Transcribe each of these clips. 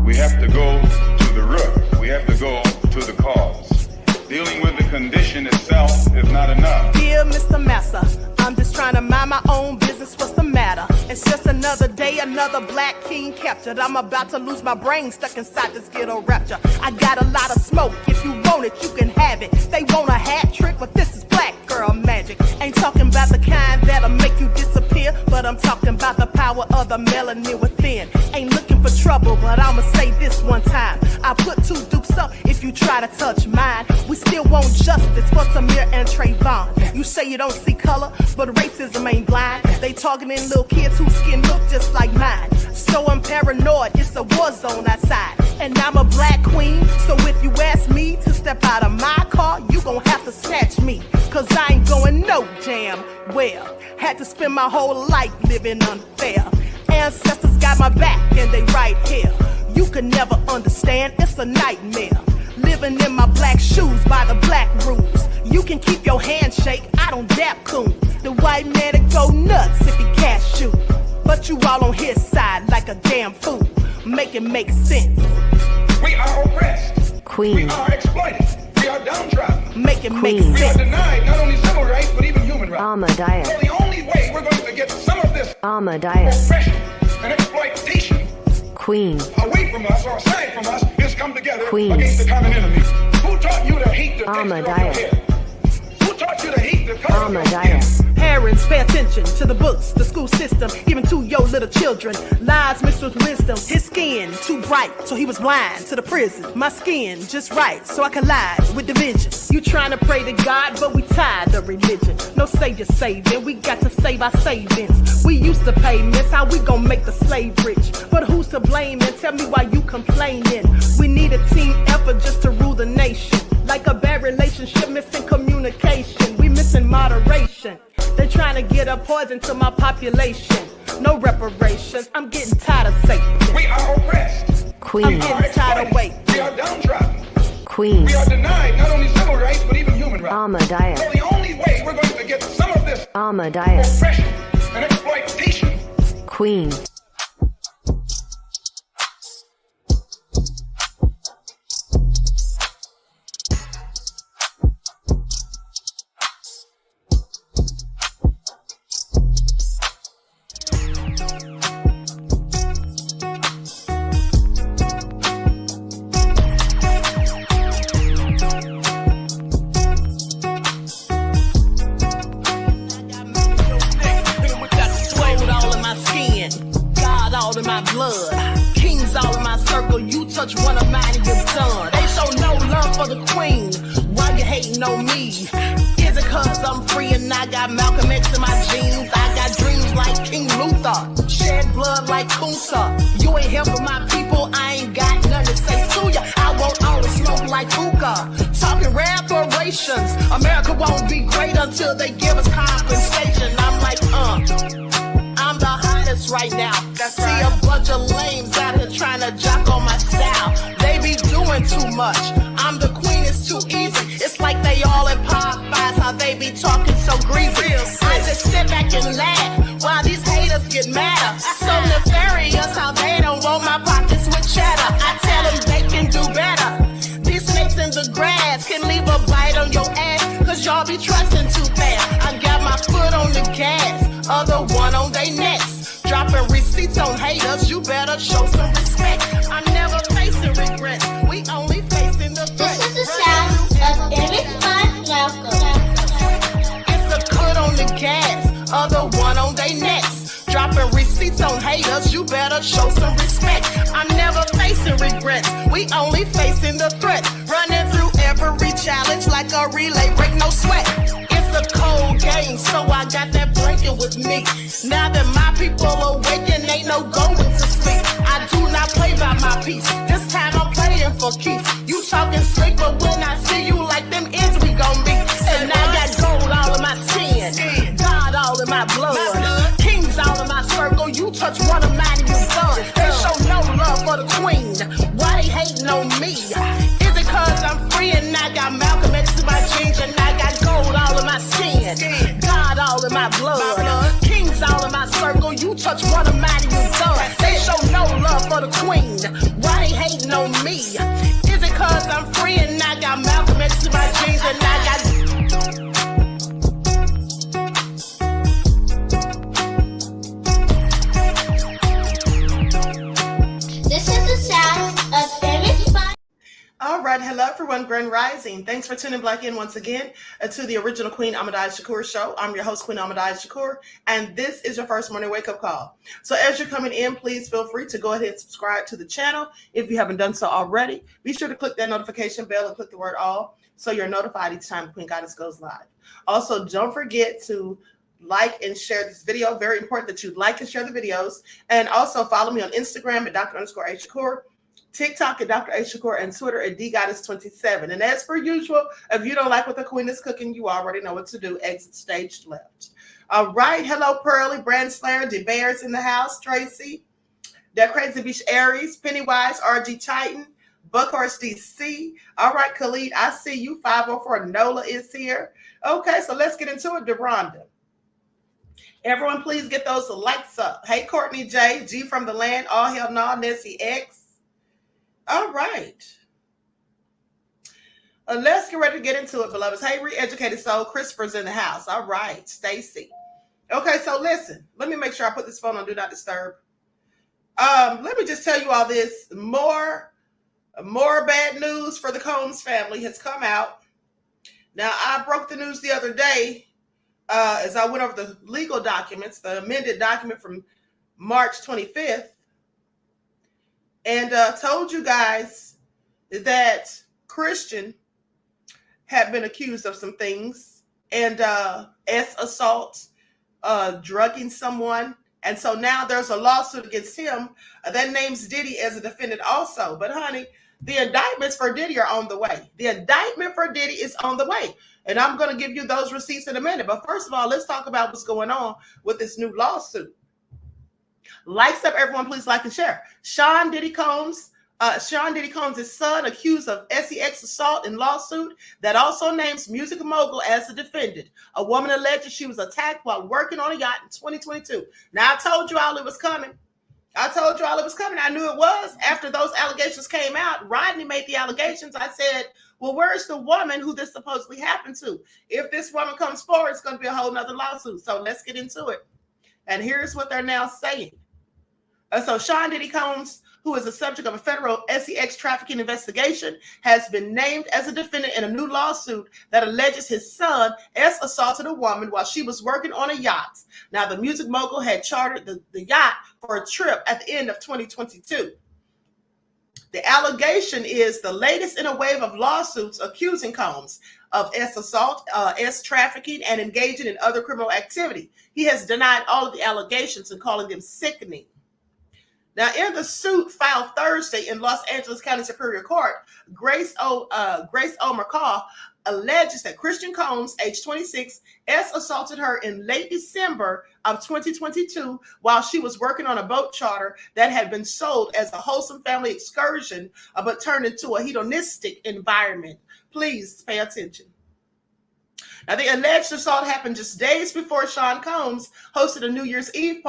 We have to go to the root. We have to go to the cause. Dealing with the condition itself is not enough. Dear Mr. Massa, I'm just trying to mind my own business. What's the matter? It's just another day, another black king captured. I'm about to lose my brain, stuck inside this ghetto rapture. I got a lot of smoke. If you want it, you can have it. They want a hat trick, but this is black girl magic. Ain't talking about the kind that'll make you disappear, but I'm talking about the power of the melanin within. Ain't looking for trouble, but I'ma say this one time. I put 2 dukes up if you try to touch mine. We still want justice for Tamir and Trayvon. You say you don't see color, but racism ain't blind. They targeting little kids whose skin look just like mine. So I'm paranoid, it's a war zone outside. And I'm a black queen, so if you ask me to step out of my car, you gon' have to snatch me. Cause I ain't going no damn well. Had to spend my whole life living unfair. Ancestors got my back and they right here. You can never understand, it's a nightmare. Living in my black shoes by the black rules. You can keep your handshake, I don't dap coons. The white man that go nuts if he cash you. But you all on his side like a damn fool. Make it make sense. We are oppressed. Queen. We are exploited. We are downtrodden. Make it make sense. We are denied not only civil rights, but even human rights. Ahmadiyyah. So the only way we're going to get some of this Ahmadiyyah. oppression and exploitation Queen. away from us or aside from us is come together Queen. against the common enemy. Who taught you to hate the texture of your Ahmadiyyah. hair? Who taught you to hate the color of your skin? Ahmadiyyah. Parents, pay attention to the books, the school system, even to your little children. Lies mixed with wisdom. His skin too bright, so he was blind to the prison. My skin just right, so I collide with division. You trying to pray to God, but we tired of religion. No savior saving, we got to save our savings. We used to pay miss, how we gon' make the slave rich? But who's to blame, and tell me why you complaining? We need a team effort just to rule the nation. Like a bad relationship, missing communication. We missing moderation. They're trying to get a poison to my population. No reparations. I'm getting tired of Satan. We are oppressed. Queen. I'm getting tired of waiting. We are downtrodden. Queen. We are denied not only civil rights, but even human rights. Ahmadiyyah. So the only way we're going to get some of this Ahmadiyyah. oppression and exploitation. Queen. One of mine and you're done. They show no love for the queen. Why you hating on me? Is it cause I'm free and I got Malcolm X in my jeans? I got dreams like King Luther, shed blood like Kuthcher. You ain't helping my people, I ain't got nothing to say to ya. I want all the smoke like hookah. Talking reparations. America won't be great until they give us compensation. I'm like, I'm the hottest right now. See a bunch of lames out here trying to jock on my style. They be doing too much. I'm the queen, it's too easy. It's like they all in Popeyes, how they be talking so greasy. I just sit back and laugh while these haters get madder. So nefarious how they don't want my pockets with cheddar. I tell them they can do better. These snakes in the grass can leave a bite on your ass, cause y'all be trusting too fast. I got my foot on the gas, other one on they necks. Dropping receipts on haters, you better show some respect. I'm never facing regrets, we only facing the threat. This is the sound of It's a cut on the gas, other one on they necks. Dropping receipts on haters, you better show some respect. I'm never facing regrets, we only facing the threat. Running through every challenge like a relay, break no sweat. It's a cold game, so I got that blanket with me. Now that my people awaken, ain't no going to sleep. I do not play by my piece, this time I'm playing for keeps. You talking slick, but when I see you like them ends, we gon' meet. And I got gold all in my skin, God all in my blood, kings all in my circle. You touch one of mine and you're done. They show no love for the queen, why they hating on me? Is it cause I'm free and I got Malcolm X in my jeans, and I got gold all in my skin, God all in my blood, kings all in my circle. You touch one of mine and you're done. They show no love for the queen, why they hating on me? Is it cause I'm free and I got Malcolm X to my jeans and I got... This is the sound of famous fun. All right, hello everyone, Grand Rising. Thanks for tuning back in once again to the original Queen Ahmadiyyah Shakur show. I'm your host, Queen Ahmadiyyah Shakur, and this is your first morning wake-up call. So as you're coming in, please feel free to go ahead and subscribe to the channel if you haven't done so already. Be sure to click that notification bell and click the word all so you're notified each time Queen Goddess goes live. Also, don't forget to like and share this video. Very important that you like and share the videos. And also follow me on Instagram at Dr._A_Shakur, TikTok at Dr. A Shakur, and Twitter at DGoddess27. And as per usual, if you don't like what the Queen is cooking, you already know what to do. Exit stage left. All right. Hello, Pearly, Brand Slayer, DeBear's in the house, Tracy, That Crazy Beach Aries, Pennywise, RG Titan, Buckhorst DC. All right, Khalid, I see you. 504 Nola is here. Okay, so let's get into it. Deronda. Everyone, please get those lights up. Hey, Courtney J, G from the land, All Hell No, Nancy X. All right. Let's get ready to get into it, beloveds. Hey, Re-Educated Soul, Christopher's in the house. All right, Stacy. Okay, so listen. Let me make sure I put this phone on Do Not Disturb. Let me just tell you all this. More bad news for the Combs family has come out. Now, I broke the news the other day as I went over the legal documents, the amended document from March 25th. And told you guys that Christian had been accused of some things and assault, drugging someone. And so now there's a lawsuit against him that names Diddy as a defendant also. But honey, the indictments for Diddy are on the way. The indictment for Diddy is on the way. And I'm going to give you those receipts in a minute. But first of all, let's talk about what's going on with this new lawsuit. Likes up, everyone. Please like and share. Sean Diddy Combs' son accused of sex assault in lawsuit that also names music mogul as the defendant. A woman alleged she was attacked while working on a yacht in 2022. Now, I told you all it was coming. I knew it was. After those allegations came out, Rodney made the allegations. I said, well, where's the woman who this supposedly happened to? If this woman comes forward, it's going to be a whole nother lawsuit. So let's get into it. And here's what they're now saying. So Sean Diddy Combs, who is the subject of a federal sex trafficking investigation, has been named as a defendant in a new lawsuit that alleges his son assaulted a woman while she was working on a yacht. Now, the music mogul had chartered the yacht for a trip at the end of 2022. The allegation is the latest in a wave of lawsuits accusing Combs of assault, trafficking, and engaging in other criminal activity. He has denied all of the allegations and calling them sickening. Now, in the suit filed Thursday in Los Angeles County Superior Court, Grace O. McCall alleges that Christian Combs, age 26, assaulted her in late December of 2022 while she was working on a boat charter that had been sold as a wholesome family excursion, but turned into a hedonistic environment. Please pay attention. Now, the alleged assault happened just days before Sean Combs hosted a New Year's Eve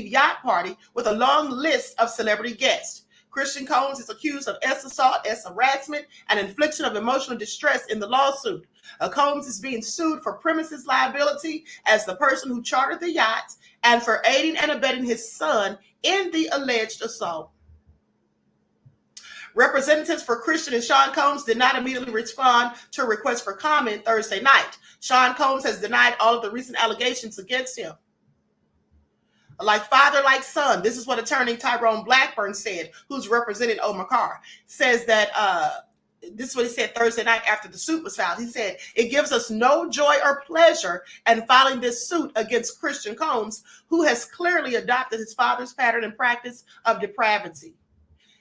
yacht party with a long list of celebrity guests. Christian Combs is accused of assault, harassment, and infliction of emotional distress in the lawsuit. Combs is being sued for premises liability as the person who chartered the yacht and for aiding and abetting his son in the alleged assault. Representatives for Christian and Sean Combs did not immediately respond to a request for comment Thursday night. Sean Combs has denied all of the recent allegations against him. Like father, like son. This is what attorney Tyrone Blackburn said, who's representing Omar. Says that this is what he said Thursday night after the suit was filed. He said, it gives us no joy or pleasure in filing this suit against Christian Combs, who has clearly adopted his father's pattern and practice of depravity.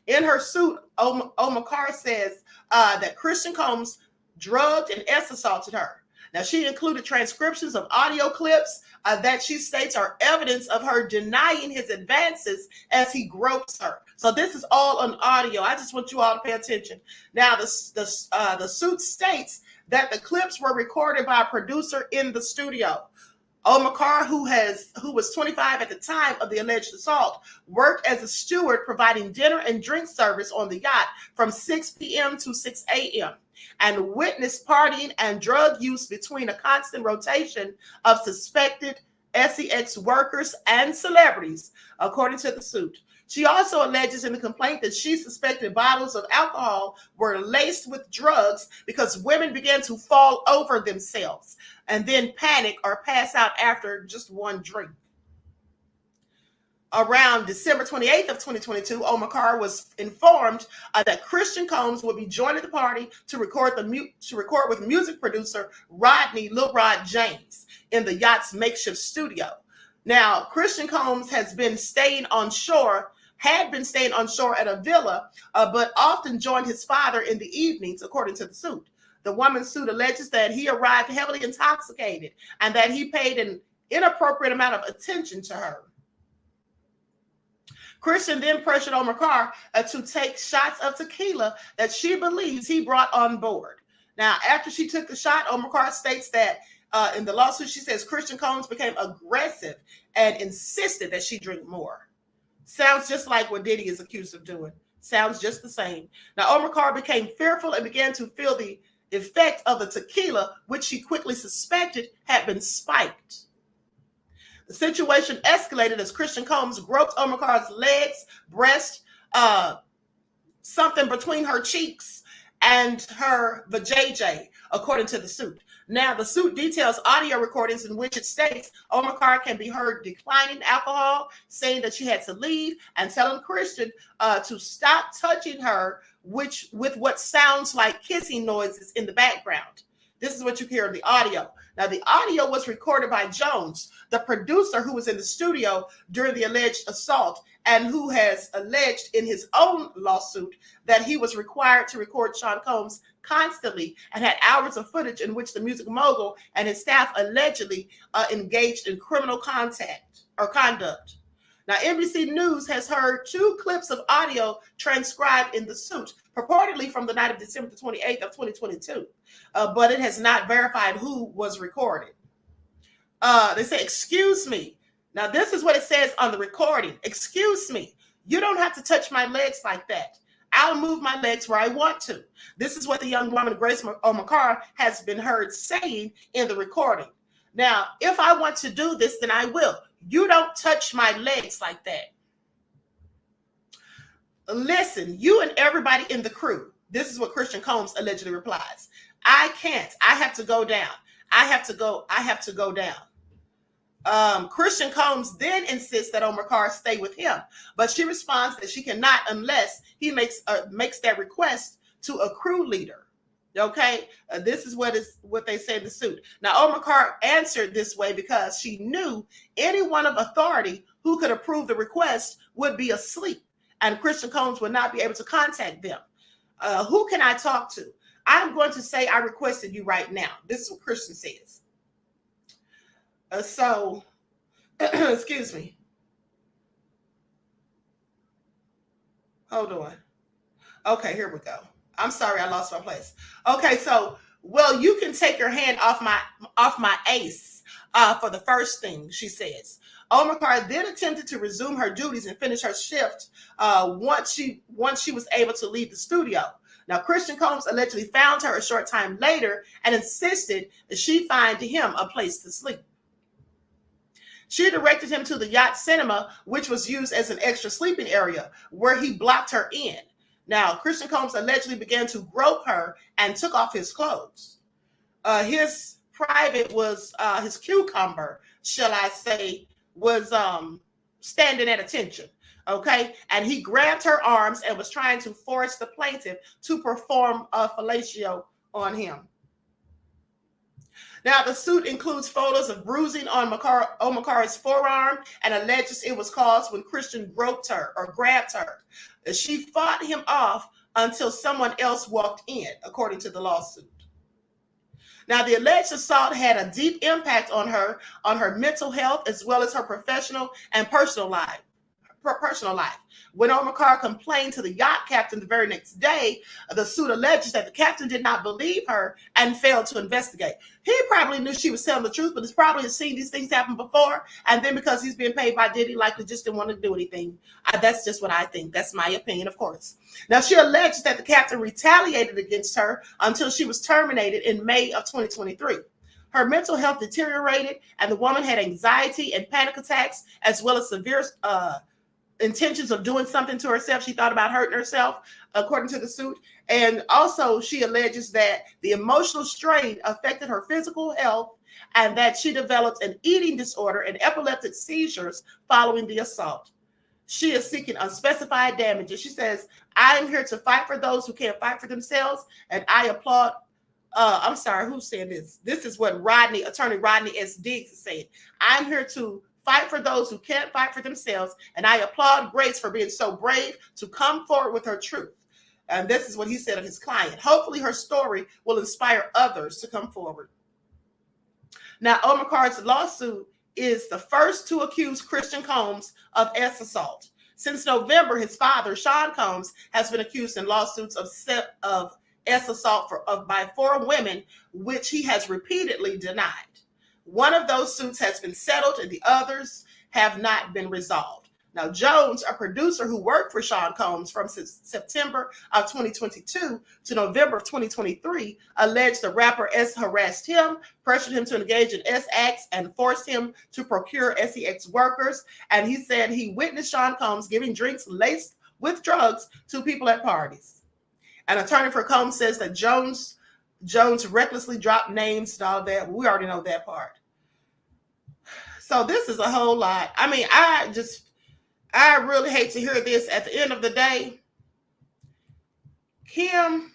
In her suit, Omar says that Christian Combs drugged and assaulted her. Now, she included transcriptions of audio clips that she states are evidence of her denying his advances as he gropes her. So this is all on audio. I just want you all to pay attention. Now, the suit states that the clips were recorded by a producer in the studio. Omar, who was 25 at the time of the alleged assault, worked as a steward providing dinner and drink service on the yacht from 6 p.m. to 6 a.m. and witnessed partying and drug use between a constant rotation of suspected SEX workers and celebrities, according to the suit. She also alleges in the complaint that she suspected bottles of alcohol were laced with drugs because women began to fall over themselves and then panic or pass out after just one drink. Around December 28th of 2022, Omar was informed that Christian Combs would be joining the party to record with music producer Rodney Lil Rod James in the yacht's makeshift studio. Now, Christian Combs had been staying on shore at a villa, but often joined his father in the evenings, according to the suit. The woman's suit alleges that he arrived heavily intoxicated and that he paid an inappropriate amount of attention to her. Christian then pressured Omar to take shots of tequila that she believes he brought on board. Now, after she took the shot, Omar states that in the lawsuit, she says Christian Combs became aggressive and insisted that she drink more. Sounds just like what Diddy is accused of doing. Sounds just the same. Now, Omar became fearful and began to feel the effect of the tequila, which she quickly suspected had been spiked. The situation escalated as Christian Combs groped Omar's legs, breast, something between her cheeks, and her vajayjay, according to the suit. Now, the suit details audio recordings in which it states Omar can be heard declining alcohol, saying that she had to leave, and telling Christian to stop touching her, with what sounds like kissing noises in the background. This is what you hear in the audio. Now, the audio was recorded by Jones, the producer who was in the studio during the alleged assault and who has alleged in his own lawsuit that he was required to record Sean Combs constantly and had hours of footage in which the music mogul and his staff allegedly engaged in criminal conduct. Now, NBC News has heard 2 clips of audio transcribed in the suit, purportedly from the night of December 28th of 2022, but it has not verified who was recorded. They say, excuse me. Now, this is what it says on the recording. Excuse me. You don't have to touch my legs like that. I'll move my legs where I want to. This is what the young woman, Grace Omar, has been heard saying in the recording. Now, if I want to do this, then I will. You don't touch my legs like that. Listen, you and everybody in the crew. This is what Christian Combs allegedly replies. I can't. I have to go down. I have to go down. Christian Combs then insists that Omar stay with him, but she responds that she cannot unless he makes that request to a crew leader. Okay, this is what they say in the suit. Now, Omar answered this way because she knew anyone of authority who could approve the request would be asleep, and Christian Combs would not be able to contact them. Who can I talk to? I'm going to say I requested you right now. This is what Christian says. Excuse me. Hold on. Okay, here we go. I'm sorry, I lost my place. Okay, so, well, you can take your hand off my ace for the first thing, she says. Omar then attempted to resume her duties and finish her shift once she was able to leave the studio. Now, Christian Combs allegedly found her a short time later and insisted that she find him a place to sleep. She directed him to the yacht cinema, which was used as an extra sleeping area, where he blocked her in. Now, Christian Combs allegedly began to grope her and took off his clothes. His private was, his cucumber, shall I say, was standing at attention. Okay, and he grabbed her arms and was trying to force the plaintiff to perform a fellatio on him. Now, the suit includes photos of bruising on Omar's forearm and alleges it was caused when Christian groped her or grabbed her. She fought him off until someone else walked in, according to the lawsuit. Now, the alleged assault had a deep impact on her mental health, as well as her professional and personal life. personal life. When Omar Carr complained to the yacht captain the very next day, the suit alleges that the captain did not believe her and failed to investigate. He probably knew she was telling the truth, but he's probably seen these things happen before. And then because he's being paid by Diddy, likely just didn't want to do anything. That's just what I think. That's my opinion, of course. Now, she alleges that the captain retaliated against her until she was terminated in May of 2023. Her mental health deteriorated, and the woman had anxiety and panic attacks, as well as severe intentions of doing something to herself. She thought about hurting herself, according to the suit. And also, she alleges that the emotional strain affected her physical health and that she developed an eating disorder and epileptic seizures following the assault. She is seeking unspecified damages. She says, I am here to fight for those who can't fight for themselves, and I applaud. I'm sorry, who's saying this? This is what attorney Rodney S. Diggs is saying. I'm here to fight for those who can't fight for themselves, and I applaud Grace for being so brave to come forward with her truth. And this is what he said of his client. Hopefully her story will inspire others to come forward. Now, Omar Carr's lawsuit is the first to accuse Christian Combs of assault. Since November, his father, Sean Combs, has been accused in lawsuits of assault by 4 women, which he has repeatedly denied. One of those suits has been settled and the others have not been resolved. Now, Jones, a producer who worked for Sean Combs from September of 2022 to November of 2023, alleged the rapper S harassed him, pressured him to engage in S acts, and forced him to procure SEX workers. And he said he witnessed Sean Combs giving drinks laced with drugs to people at parties. An attorney for Combs says that Jones recklessly dropped names and all that. We already know that part. So this is a whole lot. I mean, I really hate to hear this. At the end of the day, Kim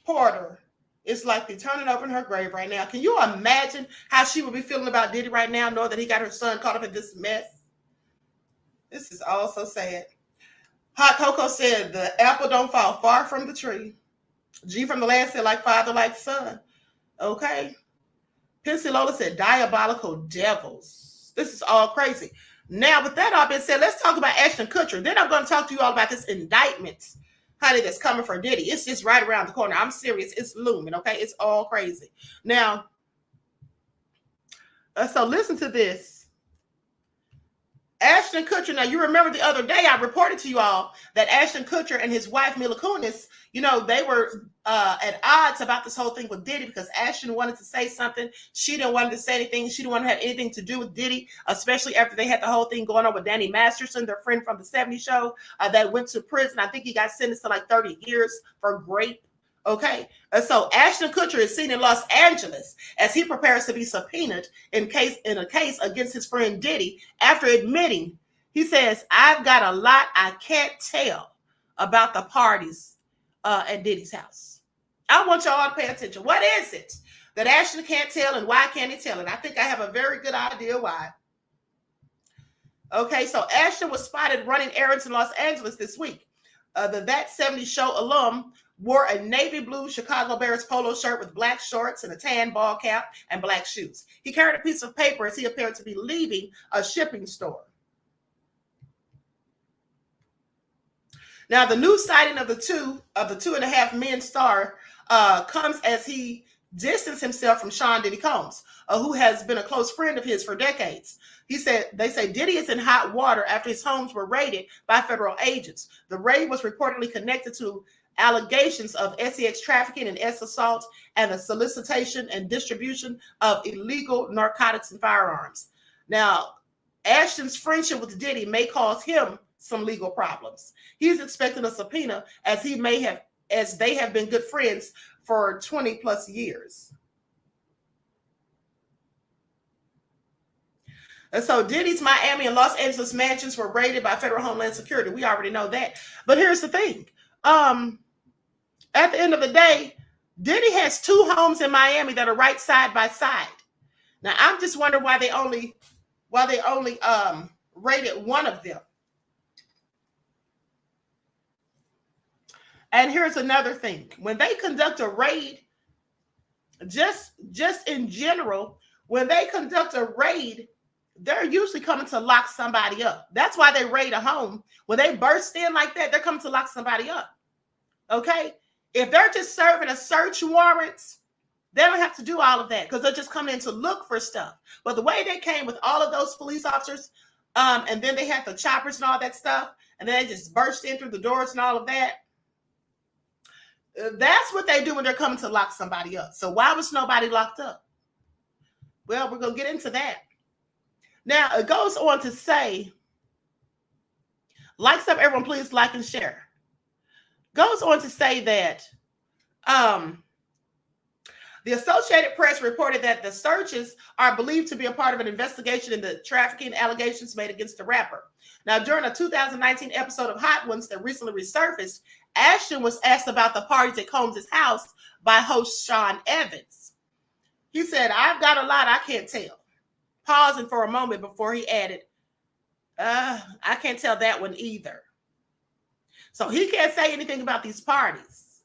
Porter is likely turning over in her grave right now. Can you imagine how she would be feeling about Diddy right now, knowing that he got her son caught up in this mess? This is all so sad. Hot Cocoa said, the apple don't fall far from the tree. G from the land said, like father, like son. Okay. Pensy Lola said, diabolical devils. This is all crazy. Now, with that all being said, let's talk about Ashton Kuthcher. Then I'm going to talk to you all about this indictment, honey, that's coming for Diddy. It's just right around the corner. I'm serious. It's looming, okay? It's all crazy. Now, so listen to this. Ashton Kuthcher, now you remember the other day I reported to you all that Ashton Kuthcher and his wife Mila Kunis, you know, they were at odds about this whole thing with Diddy because Ashton wanted to say something. She didn't want to say anything. She didn't want to have anything to do with Diddy, especially after they had the whole thing going on with Danny Masterson, their friend from the 70s show that went to prison. I think he got sentenced to like 30 years for rape. Okay, so Ashton Kuthcher is seen in Los Angeles as he prepares to be subpoenaed in a case against his friend Diddy after admitting, he says, I've got a lot I can't tell about the parties at Diddy's house. I want y'all to pay attention. What is it that Ashton can't tell and why can't he tell it? I think I have a very good idea why. Okay, so Ashton was spotted running errands in Los Angeles this week. The That 70s Show alum wore a navy blue Chicago Bears polo shirt with black shorts and a tan ball cap and black shoes. He carried a piece of paper as he appeared to be leaving a shipping store. Now, the new sighting of the 2.5 Men star comes as he distanced himself from Sean Diddy Combs, who has been a close friend of his for decades. They say Diddy is in hot water after his homes were raided by federal agents. The raid was reportedly connected to allegations of SEX trafficking and assault and the solicitation and distribution of illegal narcotics and firearms. Now, Ashton's friendship with Diddy may cause him some legal problems. He's expecting a subpoena as they have been good friends for 20 plus years. And so Diddy's Miami and Los Angeles mansions were raided by federal Homeland Security. We already know that. But here's the thing. At the end of the day, Diddy has 2 homes in Miami that are right side by side. Now, I'm just wondering why they only raided one of them. And here's another thing. When they conduct a raid, just in general, when they conduct a raid, they're usually coming to lock somebody up. That's why they raid a home. When they burst in like that, they're coming to lock somebody up. Okay? If they're just serving a search warrant, they don't have to do all of that because they're just coming in to look for stuff. But the way they came with all of those police officers, and then they had the choppers and all that stuff, and then they just burst in through the doors and all of that. That's what they do when they're coming to lock somebody up. So why was nobody locked up? Well, we're going to get into that. Now, it goes on to say, likes up, everyone, please like and share. Goes on to say that the Associated Press reported that the searches are believed to be a part of an investigation in the trafficking allegations made against the rapper. Now, during a 2019 episode of Hot Ones that recently resurfaced, Ashton was asked about the parties at Combs' house by host Sean Evans. He said, I've got a lot I can't tell. Pausing for a moment before he added, I can't tell that one either. So he can't say anything about these parties.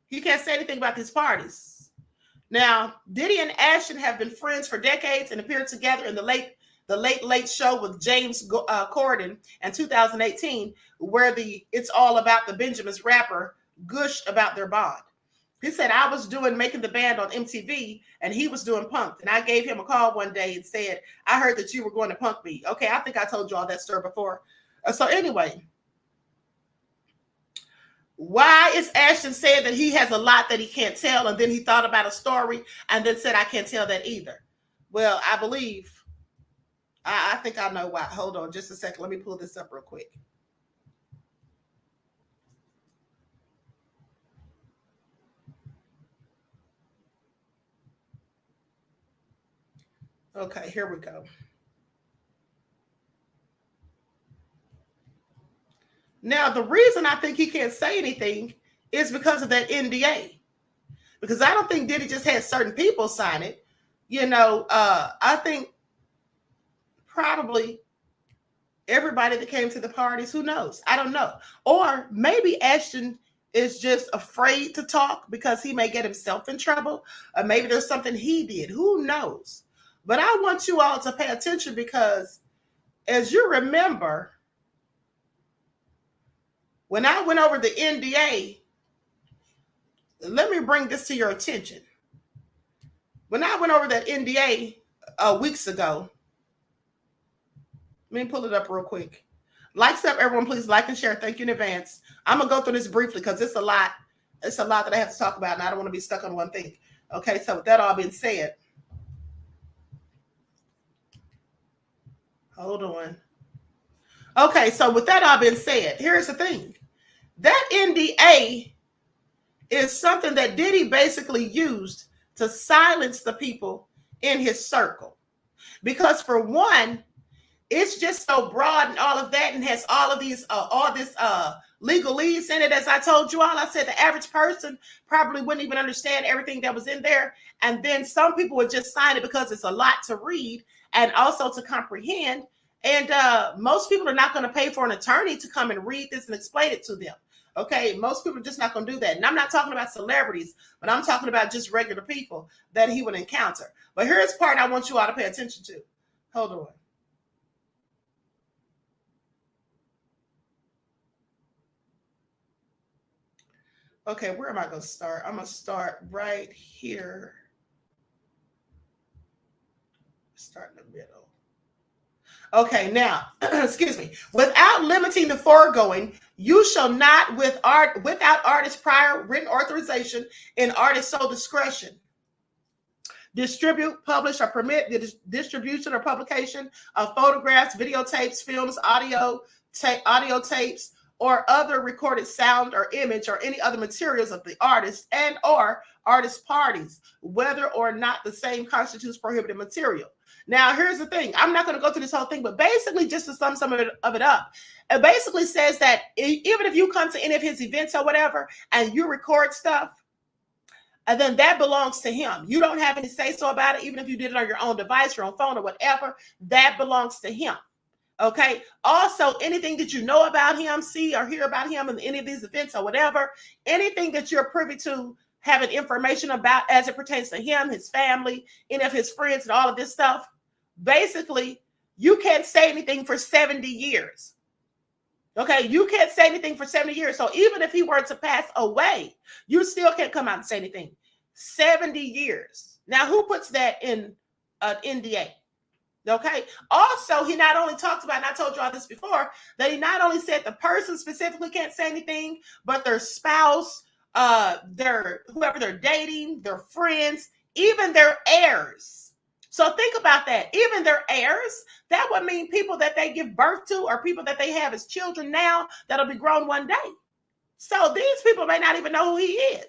He can't say anything about these parties. Now, Diddy and Ashton have been friends for decades and appeared together in the Late Late Show with James Corden in 2018, where It's All About the Benjamins rapper gushed about their bond. He said, I was making the band on MTV and he was doing Punk'd. And I gave him a call one day and said, I heard that you were going to Punk me. Okay, I think I told you all that story before. So anyway, why is Ashton saying that he has a lot that he can't tell? And then he thought about a story and then said, I can't tell that either. Well, I think I know why. Hold on just a second. Let me pull this up real quick. Okay, here we go. Now, the reason I think he can't say anything is because of that NDA. Because I don't think Diddy just had certain people sign it. I think probably everybody that came to the parties, who knows? I don't know. Or maybe Ashton is just afraid to talk because he may get himself in trouble. Or maybe there's something he did. Who knows? But I want you all to pay attention because as you remember, when I went over the NDA, let me bring this to your attention. When I went over that NDA weeks ago, let me pull it up real quick. Likes up, everyone, please like and share. Thank you in advance. I'm going to go through this briefly because it's a lot. It's a lot that I have to talk about, and I don't want to be stuck on one thing. Okay, so with that all being said, hold on. Okay, so with that all being said, here's the thing. That NDA is something that Diddy basically used to silence the people in his circle. Because for one, it's just so broad and all of that and has all of these, all this legalese in it. As I told you all, I said the average person probably wouldn't even understand everything that was in there. And then some people would just sign it because it's a lot to read and also to comprehend. And most people are not going to pay for an attorney to come and read this and explain it to them. Okay, most people are just not going to do that. And I'm not talking about celebrities, but I'm talking about just regular people that he would encounter. But here's the part I want you all to pay attention to. Hold on. Okay, where am I going to start? I'm going to start right here. Start in the middle. Okay, now, excuse me. Without limiting the foregoing, you shall not, without artist's prior written authorization and artist's sole discretion, distribute, publish, or permit the distribution or publication of photographs, videotapes, films, audio tapes, or other recorded sound or image or any other materials of the artist and or artist parties, whether or not the same constitutes prohibited material. Now, here's the thing. I'm not going to go through this whole thing, but basically just to sum some of it up, it basically says that even if you come to any of his events or whatever, and you record stuff, and then that belongs to him. You don't have any say-so about it, even if you did it on your own device, your own phone or whatever, that belongs to him. Okay. Also, anything that you know about him, see or hear about him in any of these events or whatever, anything that you're privy to having information about as it pertains to him, his family, any of his friends and all of this stuff basically, you can't say anything for 70 years. Okay, you can't say anything for 70 years. So even if he were to pass away, you still can't come out and say anything. 70 years. Now, who puts that in an NDA? Okay. Also, he not only talked about, and I told you all this before, that he not only said the person specifically can't say anything, but their spouse, their whoever they're dating, their friends, even their heirs. So think about that. Even their heirs, that would mean people that they give birth to or people that they have as children now that'll be grown one day. So these people may not even know who he is.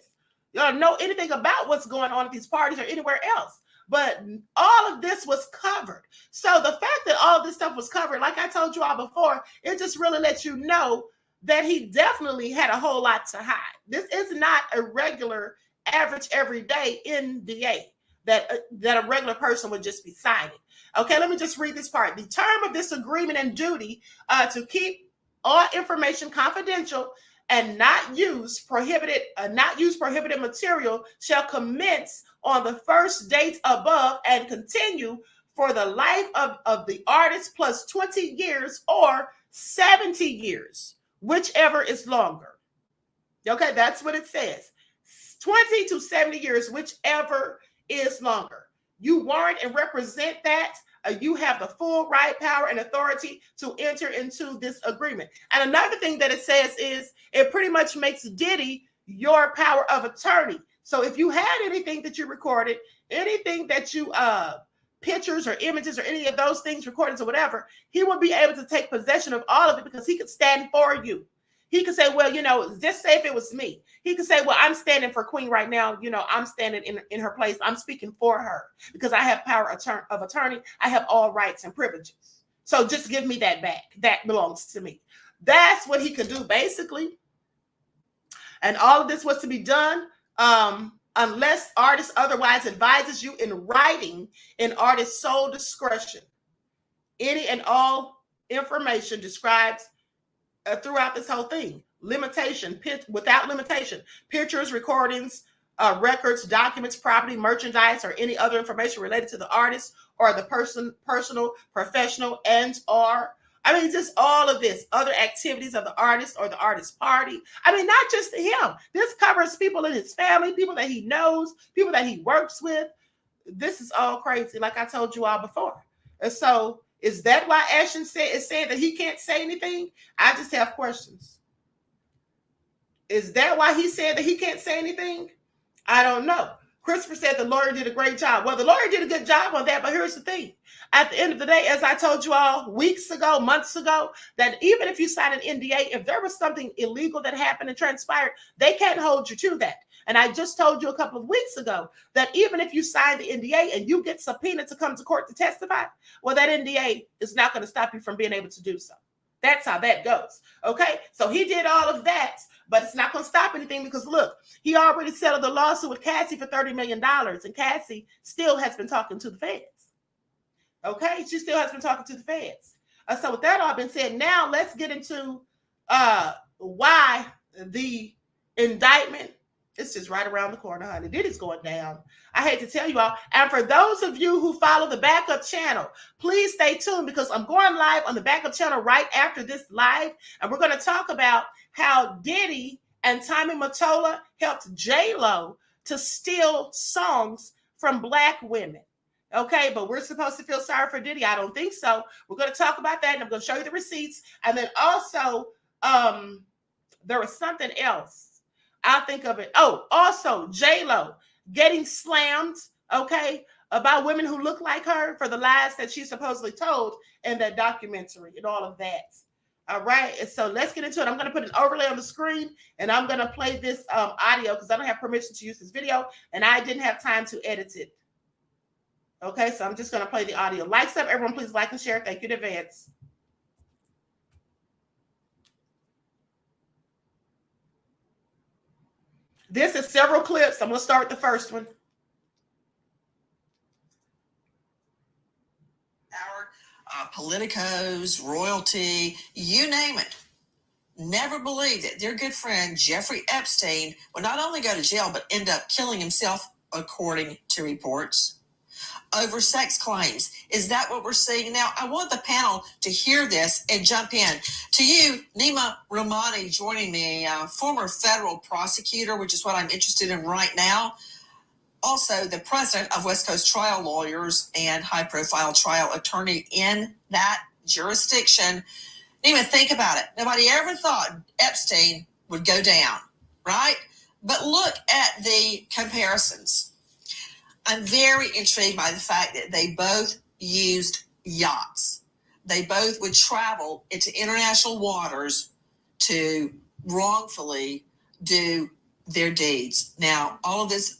You don't know anything about what's going on at these parties or anywhere else. But all of this was covered. So the fact that all of this stuff was covered, like I told you all before, it just really lets you know that he definitely had a whole lot to hide. This is not a regular, average, everyday NDA that a regular person would just be signing. Okay, let me just read this part. The term of this agreement and duty to keep all information confidential and not use prohibited material shall commence on the first date above and continue for the life of the artist plus 20 years or 70 years, whichever is longer. Okay, that's what it says. 20 to 70 years, whichever is longer. You warrant and represent that. You have the full right, power, and authority to enter into this agreement. And another thing that it says is it pretty much makes Diddy your power of attorney. So if you had anything that you recorded, anything that you pictures or images or any of those things, recordings or whatever, he would be able to take possession of all of it because he could stand for you. He could say, well, just say if it was me. He could say, well, I'm standing for Queen right now. I'm standing in her place. I'm speaking for her because I have power of attorney. I have all rights and privileges. So just give me that back. That belongs to me. That's what he could do, basically. And all of this was to be done unless artist otherwise advises you in writing in artist's sole discretion. Any and all information describes throughout this whole thing. Without limitation. Pictures, recordings, records, documents, property, merchandise, or any other information related to the artist or the personal, professional, just all of this, other activities of the artist or the artist's party. Not just him. This covers people in his family, people that he knows, people that he works with. This is all crazy, like I told you all before. And so, is that why Ashton is saying that he can't say anything? I just have questions. Is that why he said that he can't say anything? I don't know. Christopher said the lawyer did a great job. Well, the lawyer did a good job on that, but here's the thing. At the end of the day, as I told you all weeks ago, months ago, that even if you sign an NDA, if there was something illegal that happened and transpired, they can't hold you to that. And I just told you a couple of weeks ago that even if you sign the NDA and you get subpoenaed to come to court to testify, well, that NDA is not going to stop you from being able to do so. That's how that goes. Okay, so he did all of that, but it's not going to stop anything because look, he already settled the lawsuit with Cassie for $30 million, and Cassie still has been talking to the feds. Okay, she still has been talking to the feds. So with that all been said, now let's get into why the indictment. It's just right around the corner, honey. Diddy's going down. I hate to tell you all. And for those of you who follow the backup channel, please stay tuned because I'm going live on the backup channel right after this live. And we're going to talk about how Diddy and Tommy Mottola helped J-Lo to steal songs from Black women. Okay, but we're supposed to feel sorry for Diddy. I don't think so. We're going to talk about that, and I'm going to show you the receipts. And then also, there was something else. I'll think of it. Oh, also J-Lo getting slammed, okay, about women who look like her for the lies that she supposedly told in that documentary and all of that. All right, and so let's get into it. I'm going to put an overlay on the screen, and I'm going to play this audio because I don't have permission to use this video, and I didn't have time to edit it. Okay, so I'm just going to play the audio. Likes up, everyone, please like and share. Thank you in advance. This is several clips. I'm going to start with the first one. Politicos, royalty, you name it. Never believed that their good friend Jeffrey Epstein would not only go to jail, but end up killing himself, according to reports. over sex claims. Is that what we're seeing now? I want the panel to hear this and jump in. To you, Nima Romani, joining me, former federal prosecutor, which is what I'm interested in right now. Also, the president of West Coast Trial Lawyers and high-profile trial attorney in that jurisdiction. Nima, think about it. Nobody ever thought Epstein would go down, right? But look at the comparisons. I'm very intrigued by the fact that they both used yachts. They both would travel into international waters to wrongfully do their deeds. Now, all of this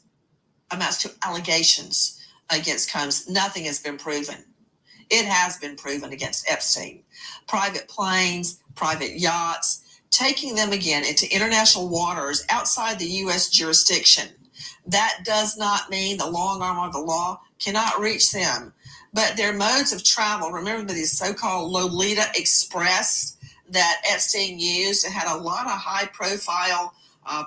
amounts to allegations against Combs. Nothing has been proven. It has been proven against Epstein. Private planes, private yachts, taking them again into international waters outside the U.S. jurisdiction. That does not mean the long arm of the law cannot reach them. But their modes of travel, remember these so-called Lolita Express that Epstein used, and had a lot of high-profile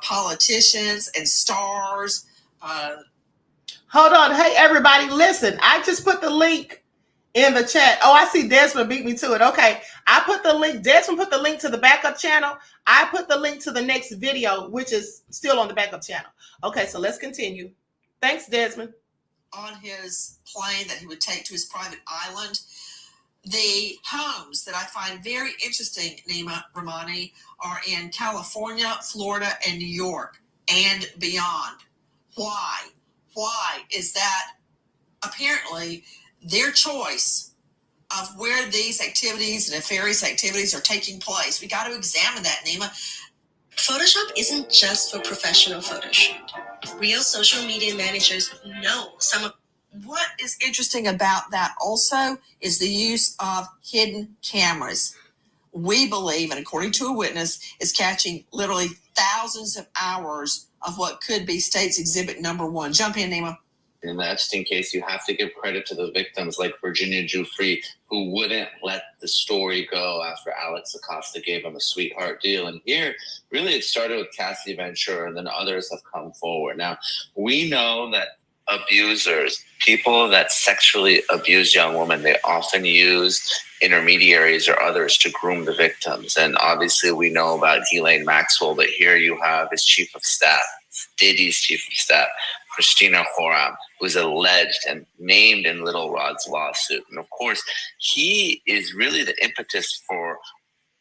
politicians and stars. Hold on. Hey, everybody, listen. I just put the link in the chat. Oh, I see Desmond beat me to it. Okay. I put the link. Desmond put the link to the backup channel. I put the link to the next video, which is still on the backup channel. Okay, so let's continue. Thanks, Desmond. On his plane that he would take to his private island. The homes that I find very interesting, Nima Romani, are in California, Florida, and New York and beyond. Why? Why is that apparently their choice of where these activities and nefarious activities are taking place? We got to examine that, Nima. Photoshop isn't just for professional photo shoot. Real social media managers know some of. What is interesting about that also is the use of hidden cameras. We believe, and according to a witness, is catching literally thousands of hours of what could be State's Exhibit Number 1. Jump in, Nima. In the Epstein case, you have to give credit to the victims like Virginia Giuffre, who wouldn't let the story go after Alex Acosta gave him a sweetheart deal. And here, really, it started with Cassie Ventura, and then others have come forward. Now, we know that abusers, people that sexually abuse young women, they often use intermediaries or others to groom the victims. And obviously we know about Ghislaine Maxwell, but here you have his chief of staff, Diddy's chief of staff, Christina Horam, who's alleged and named in Little Rod's lawsuit. And of course, he is really the impetus for,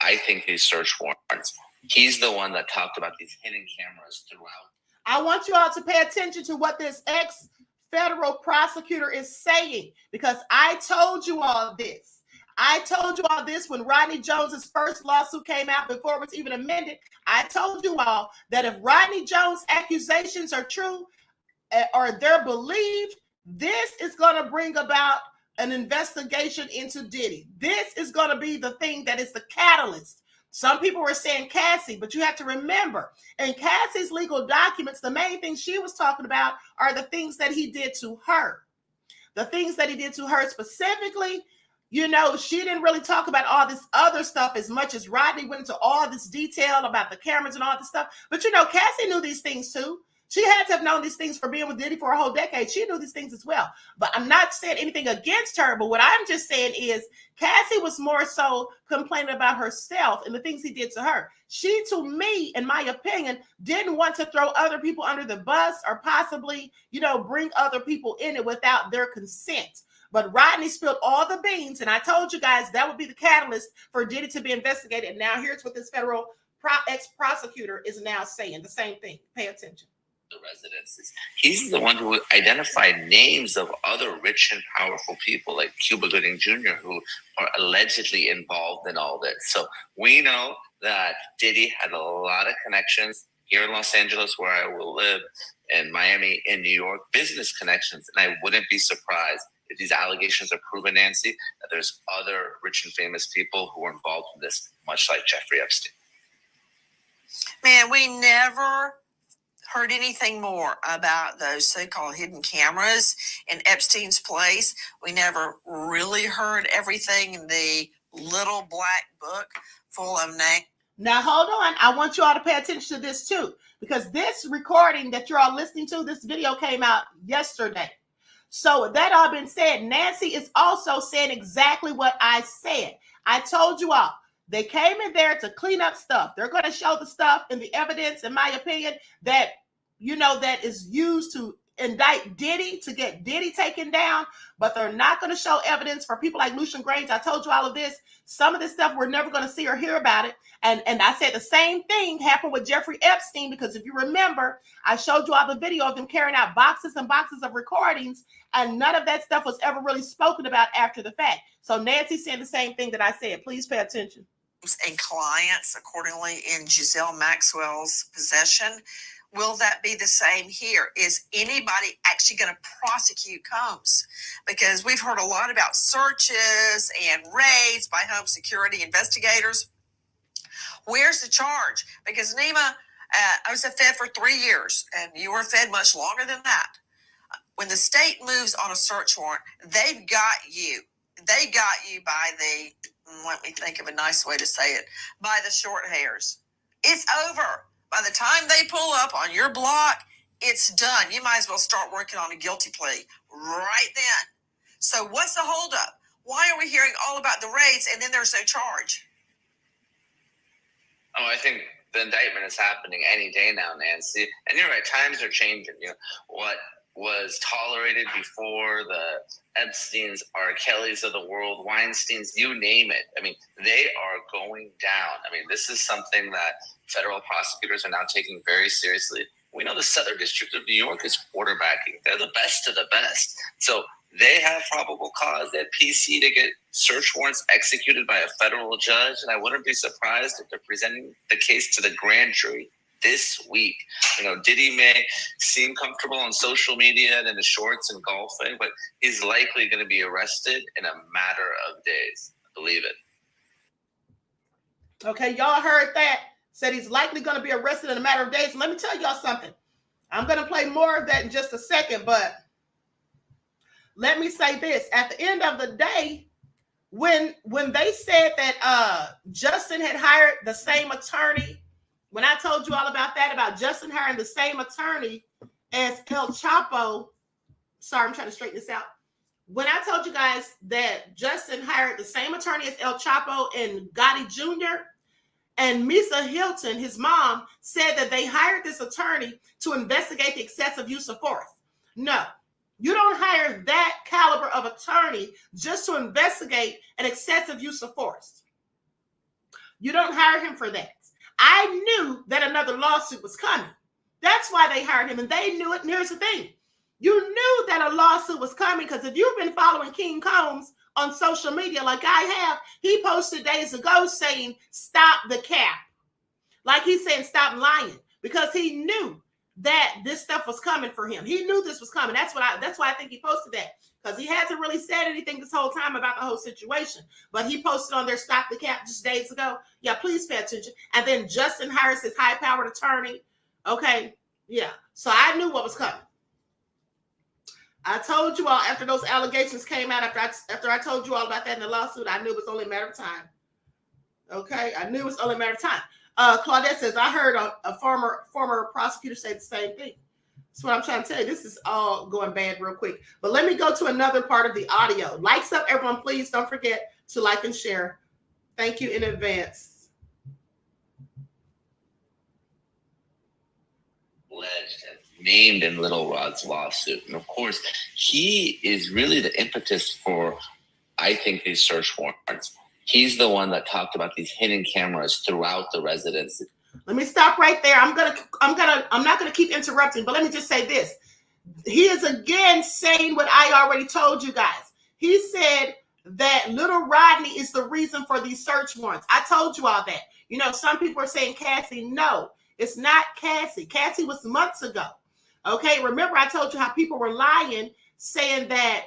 I think, these search warrants. He's the one that talked about these hidden cameras throughout. I want you all to pay attention to what this ex-federal prosecutor is saying, because I told you all this. I told you all this when Rodney Jones's first lawsuit came out before it was even amended. I told you all that if Rodney Jones' accusations are true or they're believed, this is going to bring about an investigation into Diddy. This is going to be the thing that is the catalyst. Some people were saying Cassie, but you have to remember, in Cassie's legal documents, the main thing she was talking about are the things that he did to her. The things that he did to her specifically, you know, she didn't really talk about all this other stuff as much as Rodney went into all this detail about the cameras and all this stuff. But, you know, Cassie knew these things too. She had to have known these things for being with Diddy for a whole decade. She knew these things as well. But I'm not saying anything against her. But what I'm just saying is Cassie was more so complaining about herself and the things he did to her. She, to me, in my opinion, didn't want to throw other people under the bus or possibly, you know, bring other people in it without their consent. But Rodney spilled all the beans. And I told you guys that would be the catalyst for Diddy to be investigated. And now here's what this federal ex-prosecutor is now saying. The same thing. Pay attention. The residences. He's the one who identified names of other rich and powerful people like Cuba Gooding Jr., who are allegedly involved in all this. So we know that Diddy had a lot of connections here in Los Angeles, where I will live, in Miami, in New York, business connections. And I wouldn't be surprised if these allegations are proven, Nancy, that there's other rich and famous people who are involved in this, much like Jeffrey Epstein. Man, we never heard anything more about those so-called hidden cameras in Epstein's place. We never really heard everything in the little black book full of names. Now, hold on. I want you all to pay attention to this too, because this recording that you're all listening to, this video came out yesterday. So with that all been said, Nancy is also saying exactly what I said. I told you all, they came in there to clean up stuff. They're going to show the stuff and the evidence, in my opinion, that, that is used to indict Diddy, to get Diddy taken down, but they're not going to show evidence for people like Lucian Grange. I told you all of this. Some of this stuff we're never going to see or hear about it. And I said the same thing happened with Jeffrey Epstein, because if you remember, I showed you all the video of them carrying out boxes and boxes of recordings, and none of that stuff was ever really spoken about after the fact. So Nancy's saying the same thing that I said. Please pay attention. And clients accordingly in Giselle Maxwell's possession. Will that be the same here? Is anybody actually going to prosecute Combs? Because we've heard a lot about searches and raids by home security investigators. Where's the charge? Because Nima, I was a Fed for 3 years, and you were a Fed much longer than that. When the state moves on a search warrant, they've got you. They got you by the, let me think of a nice way to say it, by the short hairs. It's over. By the time they pull up on your block, it's done. You might as well start working on a guilty plea right then. So what's the holdup? Why are we hearing all about the raids and then there's no charge? Oh, I think the indictment is happening any day now, Nancy. And you're right, times are changing. What was tolerated before, the Epsteins, R. Kellys of the world, Weinsteins, you name it. I mean, they are going down. I mean, this is something that federal prosecutors are now taking very seriously. We know the Southern District of New York is quarterbacking. They're the best of the best. So they have probable cause. They have PC to get search warrants executed by a federal judge. And I wouldn't be surprised if they're presenting the case to the grand jury this week. Diddy may seem comfortable on social media and in the shorts and golfing, but he's likely going to be arrested in a matter of days. Believe it. Okay, y'all heard that. Said he's likely going to be arrested in a matter of days. And let me tell y'all something. I'm going to play more of that in just a second, but let me say this. At the end of the day, when they said that Justin had hired the same attorney, when I told you all about that, about Justin hiring the same attorney as El Chapo, sorry, I'm trying to straighten this out. When I told you guys that Justin hired the same attorney as El Chapo and Gotti Jr., and Misa Hilton, his mom, said that they hired this attorney to investigate the excessive use of force. No, you don't hire that caliber of attorney just to investigate an excessive use of force. You don't hire him for that. I knew that another lawsuit was coming. That's why they hired him, and they knew it. And here's the thing. You knew that a lawsuit was coming because if you've been following King Combs on social media like I have, he posted days ago saying, stop the cap. Like he's saying, stop lying, because he knew that this stuff was coming for him. He knew this was coming. That's why I think he posted that, because he hasn't really said anything this whole time about the whole situation. But he posted on there, stop the cap, just days ago. Yeah, please pay attention. And then Justin hires his high-powered attorney. Okay, yeah. So I knew what was coming. I told you all after those allegations came out, after I told you all about that in the lawsuit, I knew it was only a matter of time. Okay, I knew it was only a matter of time. Claudette says, I heard a former prosecutor say the same thing. That's what I'm trying to tell you. This is all going bad real quick. But let me go to another part of the audio. Lights up, everyone. Please don't forget to like and share. Thank you in advance. Alleged and named in Little Rod's lawsuit. And of course, he is really the impetus for, I think, these search warrants. He's the one that talked about these hidden cameras throughout the residence. Let me stop right there. I'm not gonna keep interrupting, but let me just say this. He is again saying what I already told you guys. He said that Little Rodney is the reason for these search warrants. I told you all that. Some people are saying Cassie. No, it's not Cassie. Cassie was months ago. Okay, remember I told you how people were lying, saying that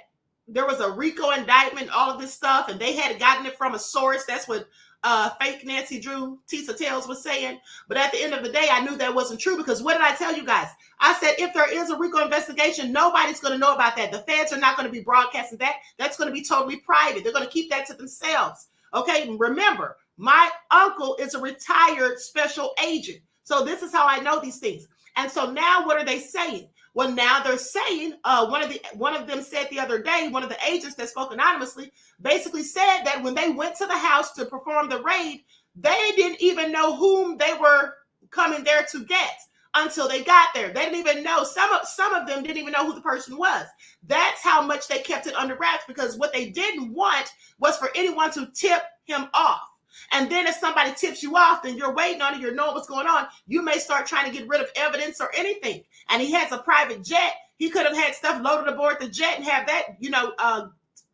there was a RICO indictment, all of this stuff, and they had gotten it from a source. That's what fake Nancy Drew Tisa Tales was saying. But at the end of the day, I knew that wasn't true, because what did I tell you guys? I said, if there is a RICO investigation, nobody's going to know about that. The feds are not going to be broadcasting that. That's going to be totally private. They're going to keep that to themselves. Okay, remember, my uncle is a retired special agent. So this is how I know these things. And so now what are they saying? Well, now they're saying one of them said the other day, one of the agents that spoke anonymously basically said that when they went to the house to perform the raid, they didn't even know whom they were coming there to get until they got there. They didn't even know. Some of them didn't even know who the person was. That's how much they kept it under wraps, because what they didn't want was for anyone to tip him off. And then if somebody tips you off, then you're waiting on it, you're knowing what's going on. You may start trying to get rid of evidence or anything. And he has a private jet. He could have had stuff loaded aboard the jet and have that,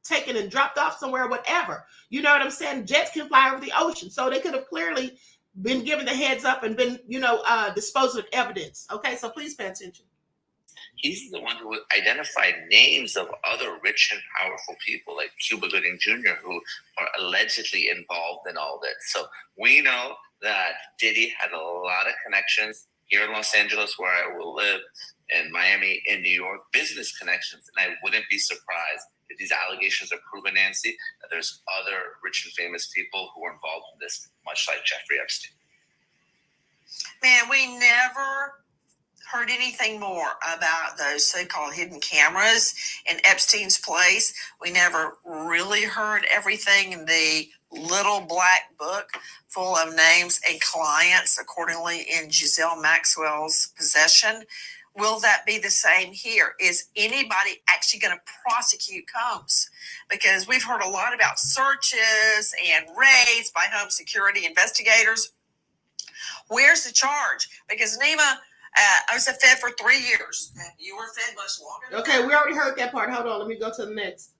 taken and dropped off somewhere or whatever. You know what I'm saying? Jets can fly over the ocean. So they could have clearly been given the heads up and been, disposed of evidence. Okay, so please pay attention. He's the one who identified names of other rich and powerful people like Cuba Gooding Jr., who are allegedly involved in all this. So we know that Diddy had a lot of connections here in Los Angeles, where I will live, in Miami, in New York, business connections. And I wouldn't be surprised if these allegations are proven, Nancy, that there's other rich and famous people who are involved in this, much like Jeffrey Epstein. Man, we never heard anything more about those so-called hidden cameras in Epstein's place. We never really heard everything in the little black book full of names and clients, accordingly in Giselle Maxwell's possession. Will that be the same here? Is anybody actually going to prosecute Combs? Because we've heard a lot about searches and raids by home security investigators. Where's the charge? Because Nima, I was a Fed for 3 years. You were Fed much longer. Okay, we already heard that part. Hold on, let me go to the next.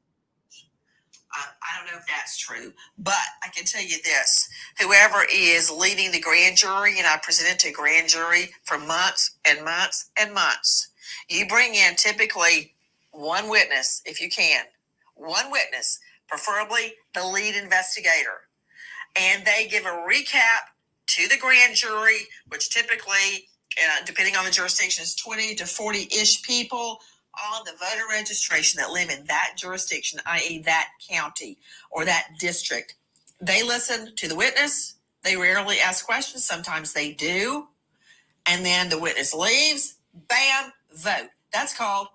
I don't know if that's true, but I can tell you this. Whoever is leading the grand jury, and I presented to a grand jury for months and months and months, you bring in typically one witness, if you can. One witness, preferably the lead investigator. And they give a recap to the grand jury, which typically, depending on the jurisdiction, is 20 to 40-ish people on the voter registration that live in that jurisdiction, i.e. that county or that district. They listen to the witness. They rarely ask questions. Sometimes they do. And then the witness leaves. Bam, vote. That's called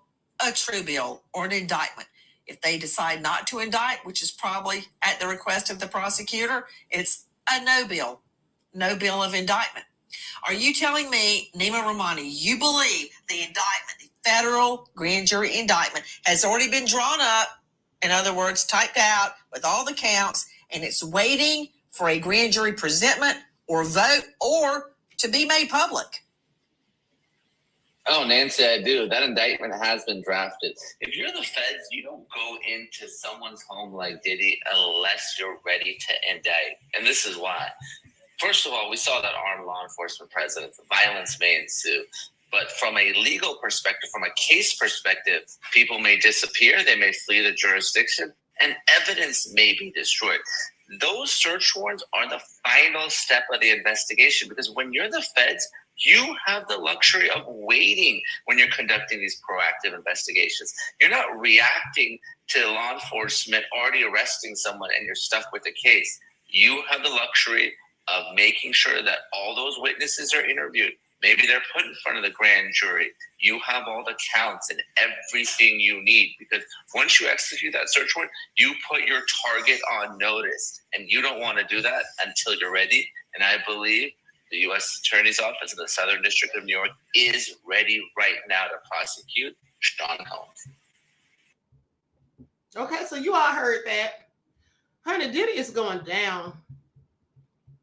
a true bill or an indictment. If they decide not to indict, which is probably at the request of the prosecutor, it's a no bill of indictment. Are you telling me, Nima Rahmani, you believe the indictment, the federal grand jury indictment, has already been drawn up, in other words, typed out with all the counts, and it's waiting for a grand jury presentment or vote or to be made public? Oh, Nancy, I do. That indictment has been drafted. If you're the feds, you don't go into someone's home like Diddy unless you're ready to indict. And this is why. First of all, we saw that armed law enforcement presence. Violence may ensue. But from a legal perspective, from a case perspective, people may disappear. They may flee the jurisdiction, and evidence may be destroyed. Those search warrants are the final step of the investigation, because when you're the feds, you have the luxury of waiting when you're conducting these proactive investigations. You're not reacting to law enforcement already arresting someone and you're stuck with the case. You have the luxury of making sure that all those witnesses are interviewed. Maybe they're put in front of the grand jury. You have all the counts and everything you need, because once you execute that search warrant, you put your target on notice, and you don't want to do that until you're ready. And I believe the U.S. Attorney's Office of the Southern District of New York is ready right now to prosecute Sean Combs. Okay, so you all heard that. Honey, Diddy is going down.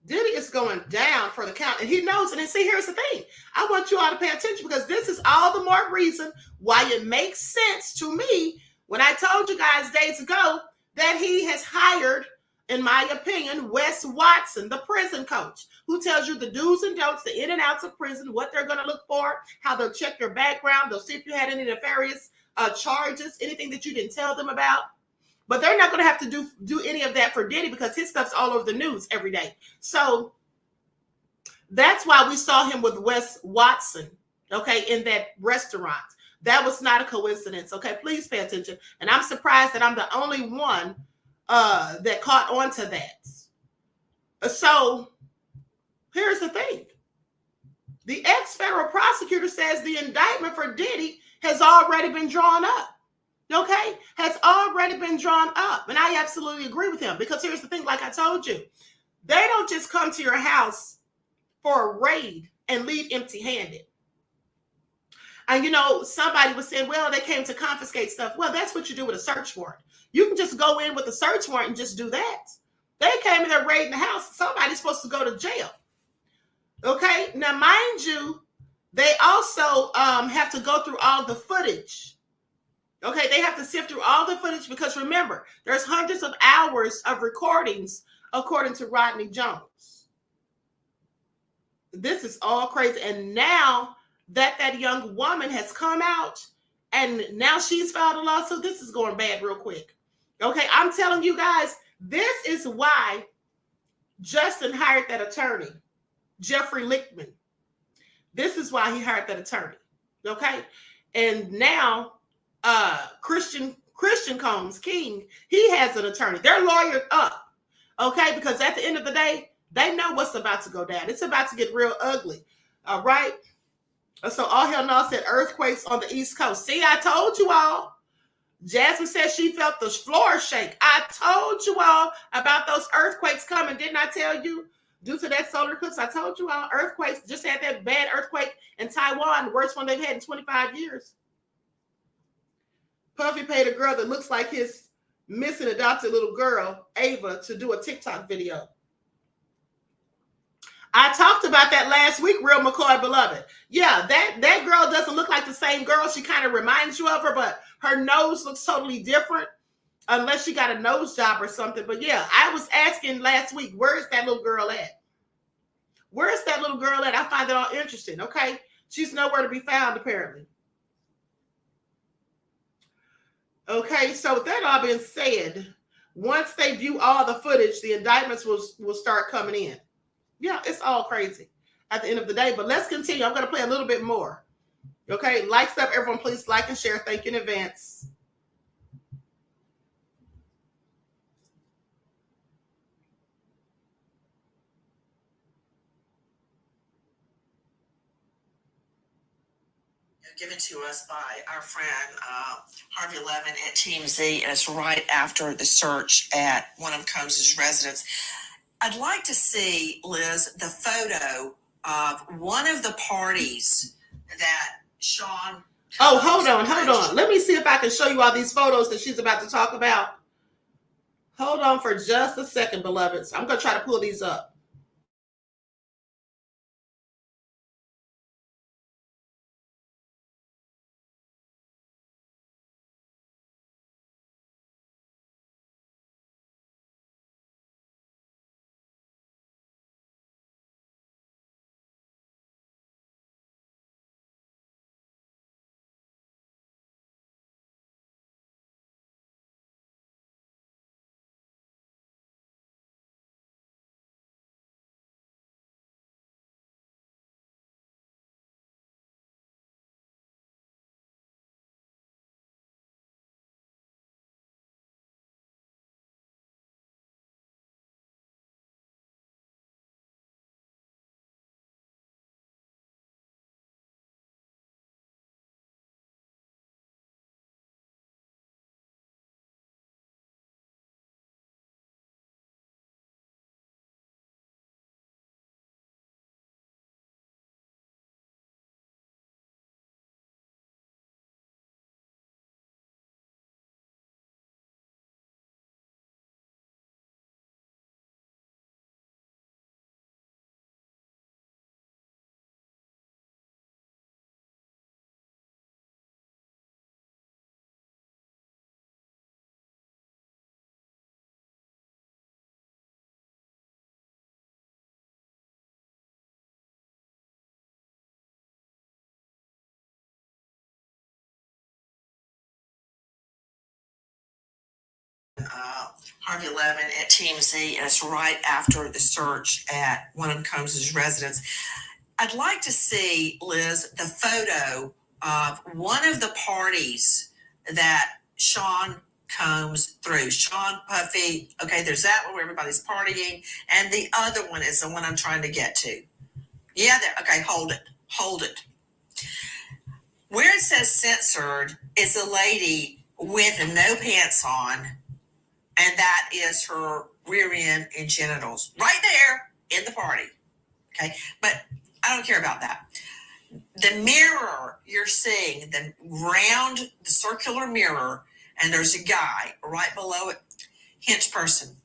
Diddy is going down for the count, and he knows it. And see, here's the thing. I want you all to pay attention, because this is all the more reason why it makes sense to me when I told you guys days ago that he has hired, in my opinion, Wes Watson, the prison coach, who tells you the do's and don'ts, the in and outs of prison, what they're going to look for, how they'll check your background. They'll see if you had any nefarious charges, anything that you didn't tell them about. But they're not going to have to do any of that for Diddy, because his stuff's all over the news every day. So that's why we saw him with Wes Watson, okay, in that restaurant. That was not a coincidence, okay? Please pay attention. And I'm surprised that I'm the only one that caught on to that. So here's the thing. The ex-federal prosecutor says the indictment for Diddy has already been drawn up. Okay? Has already been drawn up. And I absolutely agree with him, because here's the thing, like I told you, they don't just come to your house for a raid and leave empty-handed. And, you know, somebody was saying, well, they came to confiscate stuff. Well, that's what you do with a search warrant. You can just go in with a search warrant and just do that. They came in there raiding the house. Somebody's supposed to go to jail. Okay? Now, mind you, they also have to go through all the footage. Okay? They have to sift through all the footage, because remember, there's hundreds of hours of recordings according to Rodney Jones. This is all crazy. And now that young woman has come out and now she's filed a lawsuit, this is going bad real quick. Okay, I'm telling you guys, this is why Justin hired that attorney, Jeffrey Lichtman. This is why he hired that attorney. Okay, and now Christian Combs King, he has an attorney. They're lawyered up. Okay, because at the end of the day, they know what's about to go down. It's about to get real ugly. All right. So all hell no said earthquakes on the East Coast. See, I told you all. Jasmine said she felt the floor shake. I told you all about those earthquakes coming. Didn't I tell you? Due to that solar eclipse, I told you all, earthquakes. Just had that bad earthquake in Taiwan, the worst one they've had in 25 years. Puffy paid a girl that looks like his missing adopted little girl, Ava, to do a TikTok video. I talked about that last week, Real McCoy Beloved. Yeah, that girl doesn't look like the same girl. She kind of reminds you of her, but her nose looks totally different, unless she got a nose job or something. But yeah, I was asking last week, where's that little girl at? Where's that little girl at? I find that all interesting, okay? She's nowhere to be found, apparently. Okay, so with that all being said, once they view all the footage, the indictments will start coming in. Yeah, it's all crazy at the end of the day. But let's continue. I'm going to play a little bit more. Okay, like stuff. Everyone, please like and share. Thank you in advance. Given to us by our friend Harvey Levin at TMZ, and it's right after the search at one of Combs' residence. I'd like to see, Liz, the photo of one of the parties that Sean... Oh, hold on. Let me see if I can show you all these photos that she's about to talk about. Hold on for just a second, beloveds. I'm going to try to pull these up. Harvey Levin at TMZ, and it's right after the search at one of Combs' residence. I'd like to see, Liz, the photo of one of the parties that Sean Combs threw. Sean, Puffy, okay, there's that one where everybody's partying, and the other one is the one I'm trying to get to. Yeah, there, okay, hold it. Where it says censored is a lady with no pants on, and that is her rear end and genitals right there in the party. Okay, but I don't care about that. The mirror you're seeing, the round, the circular mirror, and there's a guy right below it, hench person.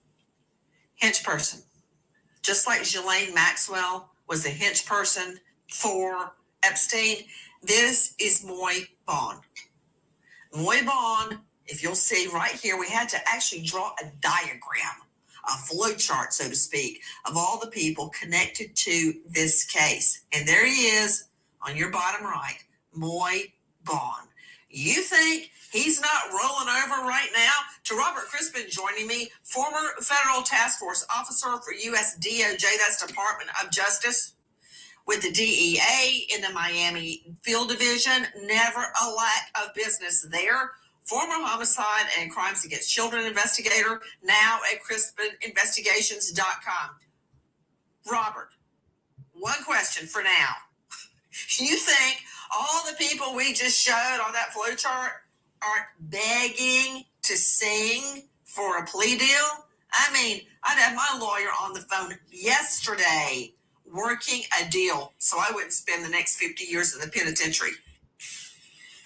Just like Ghislaine Maxwell was a hench person for Epstein, this is Moy Bond. Moy Bond, if you'll see right here, we had to actually draw a diagram, a flow chart, so to speak, of all the people connected to this case. And there he is on your bottom right, Moy Bond. You think he's not rolling over right now? To Robert Crispin joining me, former federal task force officer for U.S. DOJ, that's Department of Justice, with the DEA in the Miami Field Division, never a lack of business there. Former homicide and crimes against children investigator, now at CrispinInvestigations.com. Robert, one question for now. You think all the people we just showed on that flow chart aren't begging to sing for a plea deal? I mean, I'd have my lawyer on the phone yesterday working a deal so I wouldn't spend the next 50 years in the penitentiary.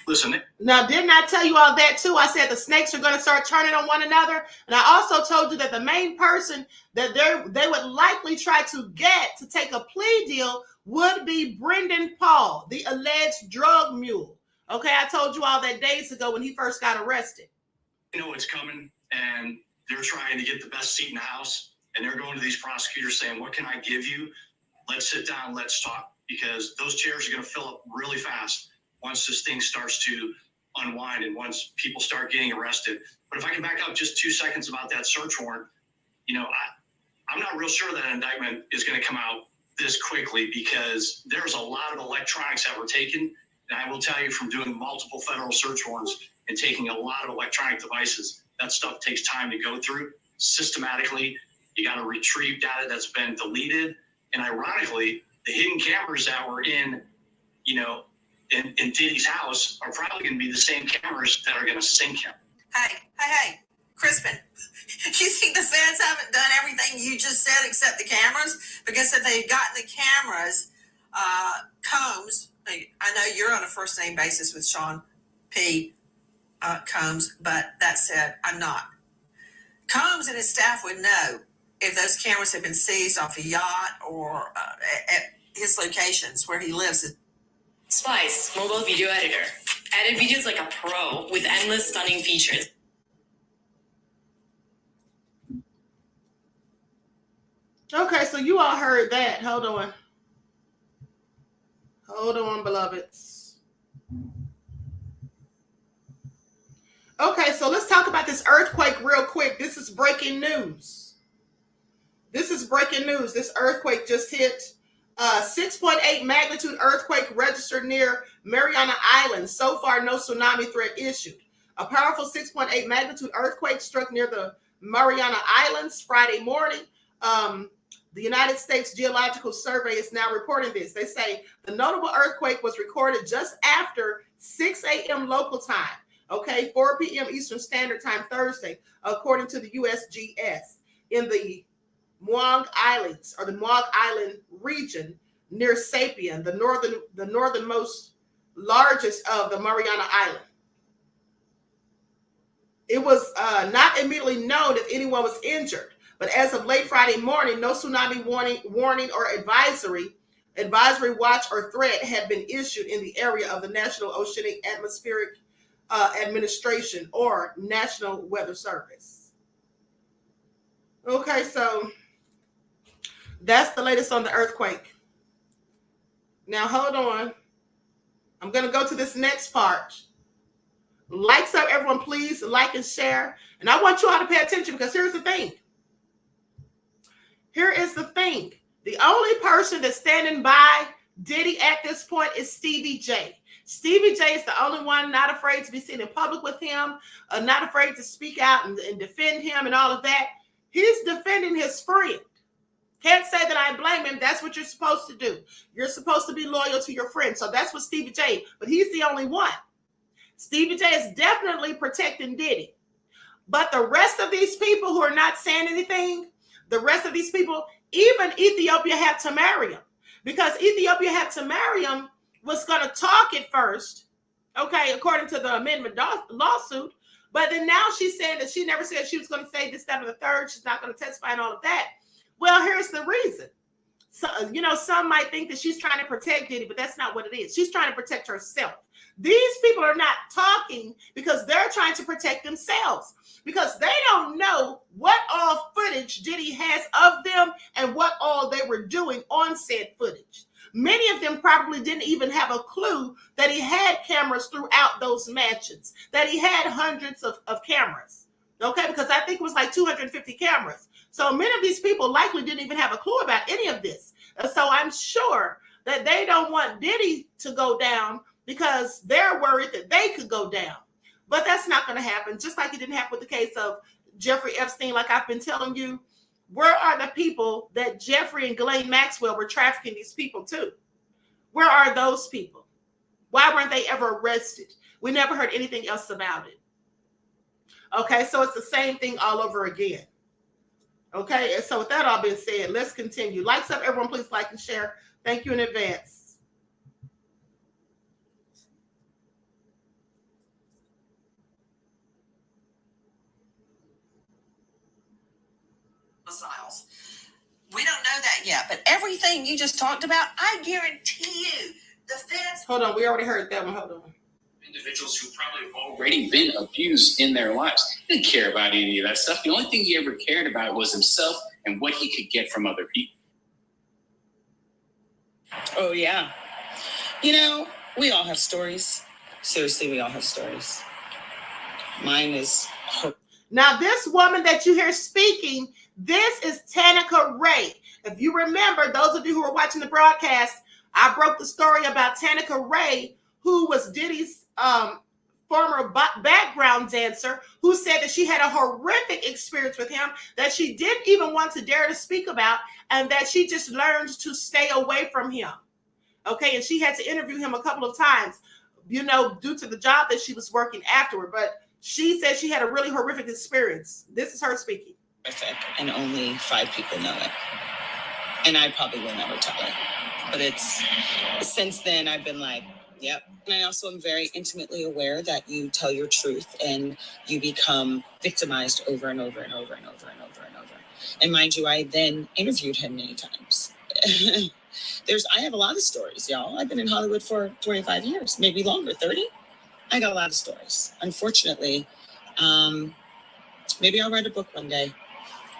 Listen. Now, didn't I tell you all that too? I said the snakes are going to start turning on one another. And I also told you that the main person that they would likely try to get to take a plea deal would be Brendan Paul, the alleged drug mule. Okay, I told you all that days ago when he first got arrested. You know it's coming, and they're trying to get the best seat in the House, and they're going to these prosecutors saying, what can I give you? Let's sit down, let's talk, because those chairs are going to fill up really fast once this thing starts to unwind and once people start getting arrested. But if I can back up just 2 seconds about that search warrant, you know, I'm not real sure that indictment is going to come out this quickly because there's a lot of electronics that were taken. And I will tell you from doing multiple federal search warrants and taking a lot of electronic devices, that stuff takes time to go through systematically. You got to retrieve data that's been deleted. And ironically, the hidden cameras that were in, you know, in Diddy's house are probably going to be the same cameras that are going to sink him. Hey, Crispin, you think the feds haven't done everything you just said except the cameras? Because if they had gotten the cameras, Combs, I know you're on a first name basis with Sean P. Combs, but that said, I'm not. Combs and his staff would know if those cameras had been seized off a yacht or at his locations where he lives. Splice, mobile video editor. Edit videos like a pro with endless stunning features. Okay, so you all heard that. Hold on, beloveds. Okay, so let's talk about this earthquake real quick. This is breaking news. This earthquake just hit. 6.8 magnitude earthquake registered near Mariana Island. So far, no tsunami threat issued. A powerful 6.8 magnitude earthquake struck near the Mariana Islands Friday morning. The United States Geological Survey is now reporting this. They say the notable earthquake was recorded just after 6 a.m. local time. Okay, 4 p.m. Eastern Standard Time Thursday, according to the USGS, in the Muang Islands, or the Muang Island region near Sapien, the northernmost largest of the Mariana Island. It was not immediately known if anyone was injured, but as of late Friday morning, no tsunami warning or advisory watch or threat had been issued in the area of the National Oceanic Atmospheric Administration or National Weather Service. Okay, so that's the latest on the earthquake. Now, hold on. I'm going to go to this next part. Likes up, everyone, please like and share. And I want you all to pay attention because here's the thing. Here is the thing. The only person that's standing by Diddy at this point is Stevie J. Stevie J is the only one not afraid to be seen in public with him, not afraid to speak out and defend him and all of that. He's defending his friend. Can't say that I blame him. That's what you're supposed to do. You're supposed to be loyal to your friends. So that's what Stevie J, but he's the only one. Stevie J is definitely protecting Diddy. But the rest of these people who are not saying anything, the rest of these people, even Ethiopia had to marry him. Because Ethiopia had to marry him was going to talk at first, okay, according to the amendment lawsuit. But then now she's saying that she never said she was going to say this, that, or the third. She's not going to testify and all of that. Well, here's the reason. So, some might think that she's trying to protect Diddy, but that's not what it is. She's trying to protect herself. These people are not talking because they're trying to protect themselves, because they don't know what all footage Diddy has of them and what all they were doing on said footage. Many of them probably didn't even have a clue that he had cameras throughout those mansions, that he had hundreds of cameras, okay? Because I think it was like 250 cameras. So many of these people likely didn't even have a clue about any of this. So I'm sure that they don't want Diddy to go down because they're worried that they could go down. But that's not going to happen, just like it didn't happen with the case of Jeffrey Epstein, like I've been telling you. Where are the people that Jeffrey and Ghislaine Maxwell were trafficking these people to? Where are those people? Why weren't they ever arrested? We never heard anything else about it. Okay, so it's the same thing all over again. Okay, and so with that all being said, let's continue. Likes up, everyone, please like and share. Thank you in advance. We don't know that yet, but everything you just talked about, I guarantee you, the feds. Hold on, we already heard that one. Hold on. Individuals who probably have already been abused in their lives. He didn't care about any of that stuff. The only thing he ever cared about was himself and what he could get from other people. Oh, yeah. We all have stories. Seriously, we all have stories. Mine is... Now, this woman that you hear speaking, this is Tanika Ray. If you remember, those of you who are watching the broadcast, I broke the story about Tanika Ray, who was Diddy's former background dancer, who said that she had a horrific experience with him that she didn't even want to dare to speak about, and that she just learned to stay away from him. Okay, and she had to interview him a couple of times, due to the job that she was working afterward. But she said she had a really horrific experience. This is her speaking. Horrific, and only 5 people know it. And I probably will never tell it. But since then I've been like, yep. And I also am very intimately aware that you tell your truth and you become victimized over and over and over and over and over and over. And mind you, I then interviewed him many times. I have a lot of stories, y'all. I've been in Hollywood for 25 years, maybe longer, 30. I got a lot of stories. Unfortunately, maybe I'll write a book one day.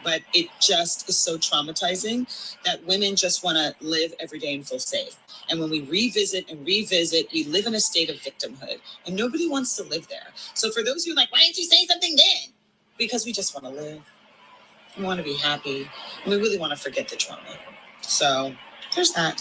But it just is so traumatizing that women just want to live every day and feel safe. And when we revisit, we live in a state of victimhood. And nobody wants to live there. So for those who are like, why didn't you say something then? Because we just want to live. We want to be happy. And we really want to forget the trauma. So there's that.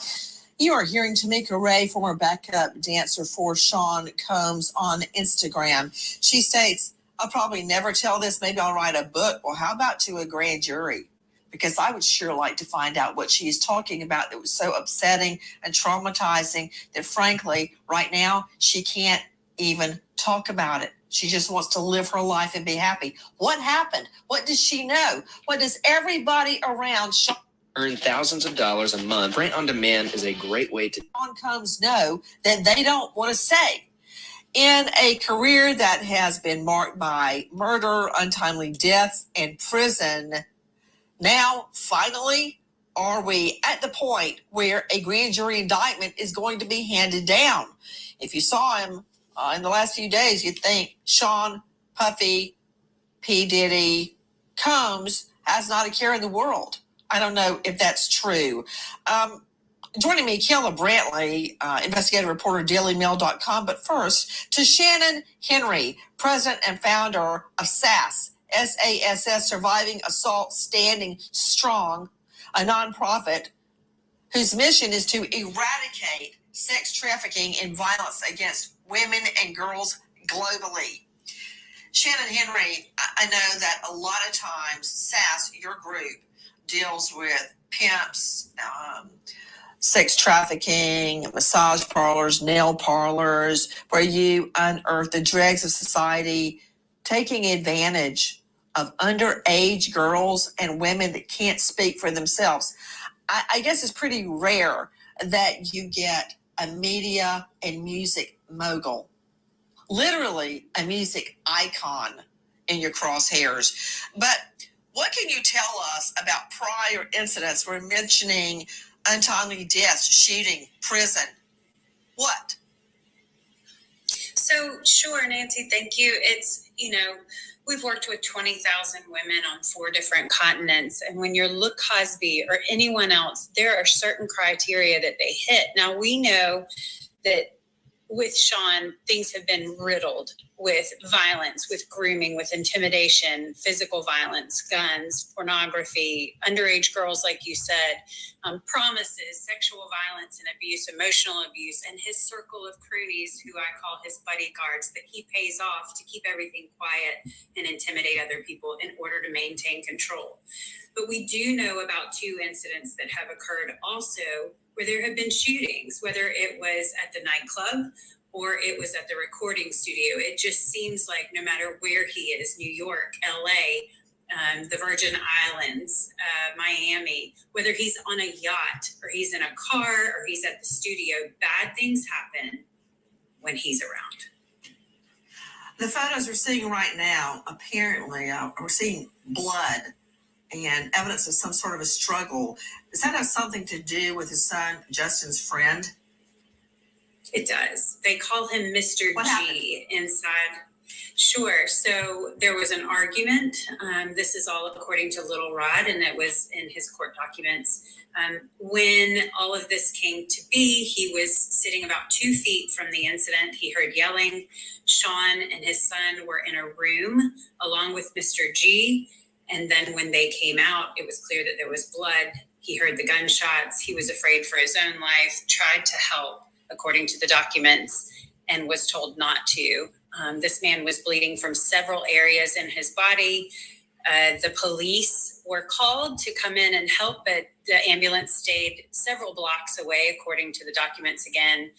You are hearing Tanika Ray, former backup dancer for Sean Combs, on Instagram. She states, I'll probably never tell this. Maybe I'll write a book. Well, how about to a grand jury? Because I would sure like to find out what she is talking about that was so upsetting and traumatizing that, frankly, right now, she can't even talk about it. She just wants to live her life and be happy. What happened? What does she know? What does everybody around earn thousands of dollars a month? Print on demand is a great way to... Sean Combs know that they don't want to say. In a career that has been marked by murder, untimely deaths, and prison, now, finally, are we at the point where a grand jury indictment is going to be handed down? If you saw him in the last few days, you'd think Sean, Puffy, P. Diddy, Combs has not a care in the world. I don't know if that's true. Joining me, Kayla Brantley, investigative reporter, dailymail.com. But first, to Shannon Henry, president and founder of SAS, SASS, Surviving Assault Standing Strong, a nonprofit whose mission is to eradicate sex trafficking and violence against women and girls globally. Shannon Henry, I know that a lot of times SAS, your group, deals with pimps, sex trafficking, massage parlors, nail parlors, where you unearth the dregs of society taking advantage of underage girls and women that can't speak for themselves. I guess it's pretty rare that you get a media and music mogul, literally a music icon in your crosshairs. But what can you tell us about prior incidents? We're mentioning untimely deaths, shooting, prison. What? So, sure, Nancy, thank you. It's, we've worked with 20,000 women on 4 different continents. And when you're Luke Cosby or anyone else, there are certain criteria that they hit. Now, we know that with Sean, things have been riddled with violence, with grooming, with intimidation, physical violence, guns, pornography, underage girls, like you said, promises, sexual violence and abuse, emotional abuse, and his circle of cronies, who I call his bodyguards, that he pays off to keep everything quiet and intimidate other people in order to maintain control. But we do know about 2 incidents that have occurred also where there have been shootings, whether it was at the nightclub or it was at the recording studio. It just seems like no matter where he is, New York, LA, the Virgin Islands, Miami, whether he's on a yacht or he's in a car or he's at the studio, bad things happen when he's around. The photos we're seeing right now, apparently, we're seeing blood and evidence of some sort of a struggle. Does that have something to do with his son, Justin's friend? It does. They call him Mr. What G inside. Sure. So there was an argument. This is all according to Little Rod, and it was in his court documents. When all of this came to be, he was sitting about 2 feet from the incident. He heard yelling. Sean and his son were in a room along with Mr. G. And then when they came out, it was clear that there was blood. He heard the gunshots. He was afraid for his own life, tried to help, according to the documents, and was told not to. This man was bleeding from several areas in his body. The police were called to come in and help, but the ambulance stayed several blocks away, according to the documents again,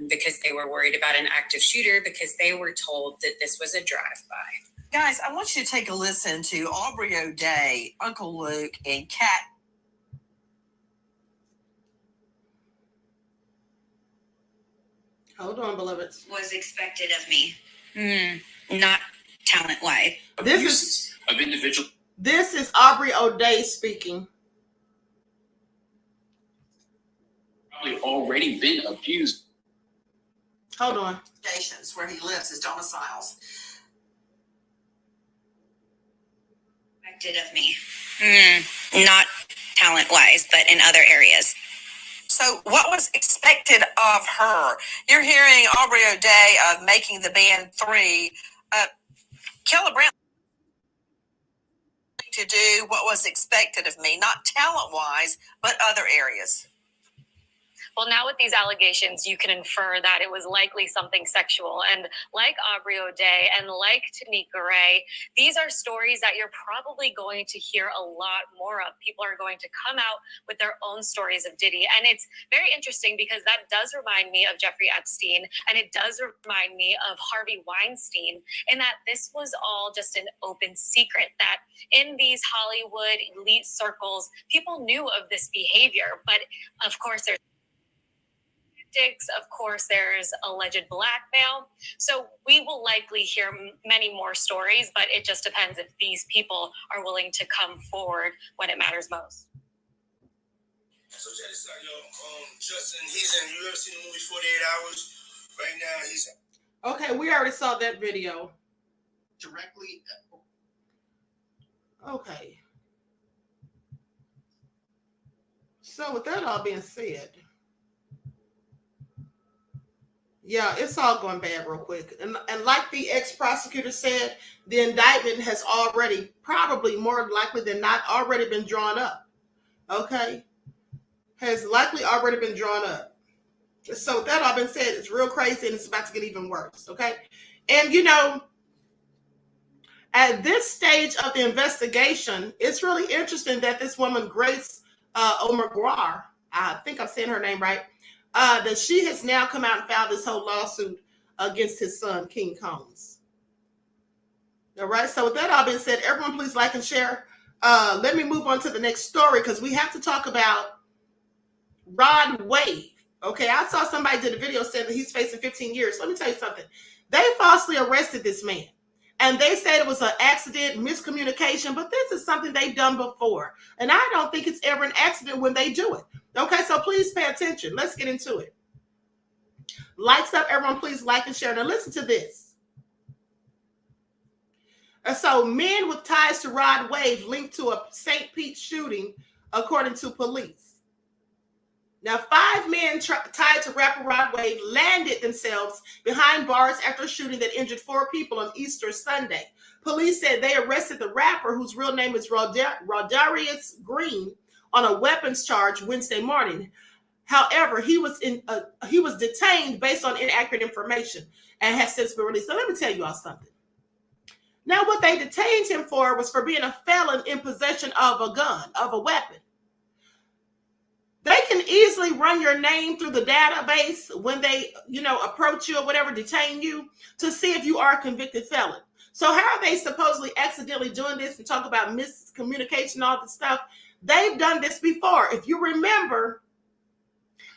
because they were worried about an active shooter, because they were told that this was a drive-by. Guys, I want you to take a listen to Aubrey O'Day, Uncle Luke, and Kat. Hold on, beloveds. Was expected of me. Not talent-wise. This is Aubrey O'Day speaking. Probably already been abused. Hold on. Stations where he lives, his domiciles. Expected of me. Not talent-wise, but in other areas. So what was expected of her? You're hearing Aubrey O'Day of Making the Band 3. Keller Brown to do what was expected of me, not talent-wise, but other areas. Well, now with these allegations, you can infer that it was likely something sexual. And like Aubrey O'Day and like Tanika Ray, these are stories that you're probably going to hear a lot more of. People are going to come out with their own stories of Diddy. And it's very interesting because that does remind me of Jeffrey Epstein. And it does remind me of Harvey Weinstein, in that this was all just an open secret, that in these Hollywood elite circles, people knew of this behavior. But of course, there's of course, there's alleged blackmail. So we will likely hear many more stories, but it just depends if these people are willing to come forward when it matters most. So check this out, yo. Justin, you ever seen the movie 48 Hours? Right now, he's... Okay, we already saw that video. Directly... Okay. So with that all being said... Yeah, it's all going bad real quick. And like the ex-prosecutor said, the indictment has already, probably more likely than not, already been drawn up. Okay? Has likely already been drawn up. So that all been said, it's real crazy and it's about to get even worse. Okay? And, At this stage of the investigation, it's really interesting that this woman, Grace Omarguar, I think I'm saying her name right, that she has now come out and filed this whole lawsuit against his son, King Combs. All right, so with that all being said, everyone please like and share. Let me move on to the next story because we have to talk about Rod Wave. Okay, I saw somebody did a video saying that he's facing 15 years. Let me tell you something. They falsely arrested this man. And they said it was an accident, miscommunication, but this is something they've done before. And I don't think it's ever an accident when they do it. Okay, so please pay attention. Let's get into it. Lights up, everyone, please like and share. Now listen to this. So men with ties to Rod Wave linked to a St. Pete shooting, according to police. Now, 5 men tied to rapper Rod Wave landed themselves behind bars after a shooting that injured 4 people on Easter Sunday. Police said they arrested the rapper, whose real name is Rodarius Green, on a weapons charge Wednesday morning. However, he was detained based on inaccurate information and has since been released. So let me tell you all something. Now, what they detained him for was for being a felon in possession of a gun, of a weapon. They can easily run your name through the database when they, approach you or whatever, detain you to see if you are a convicted felon. So how are they supposedly accidentally doing this and talk about miscommunication and all this stuff? They've done this before. If you remember,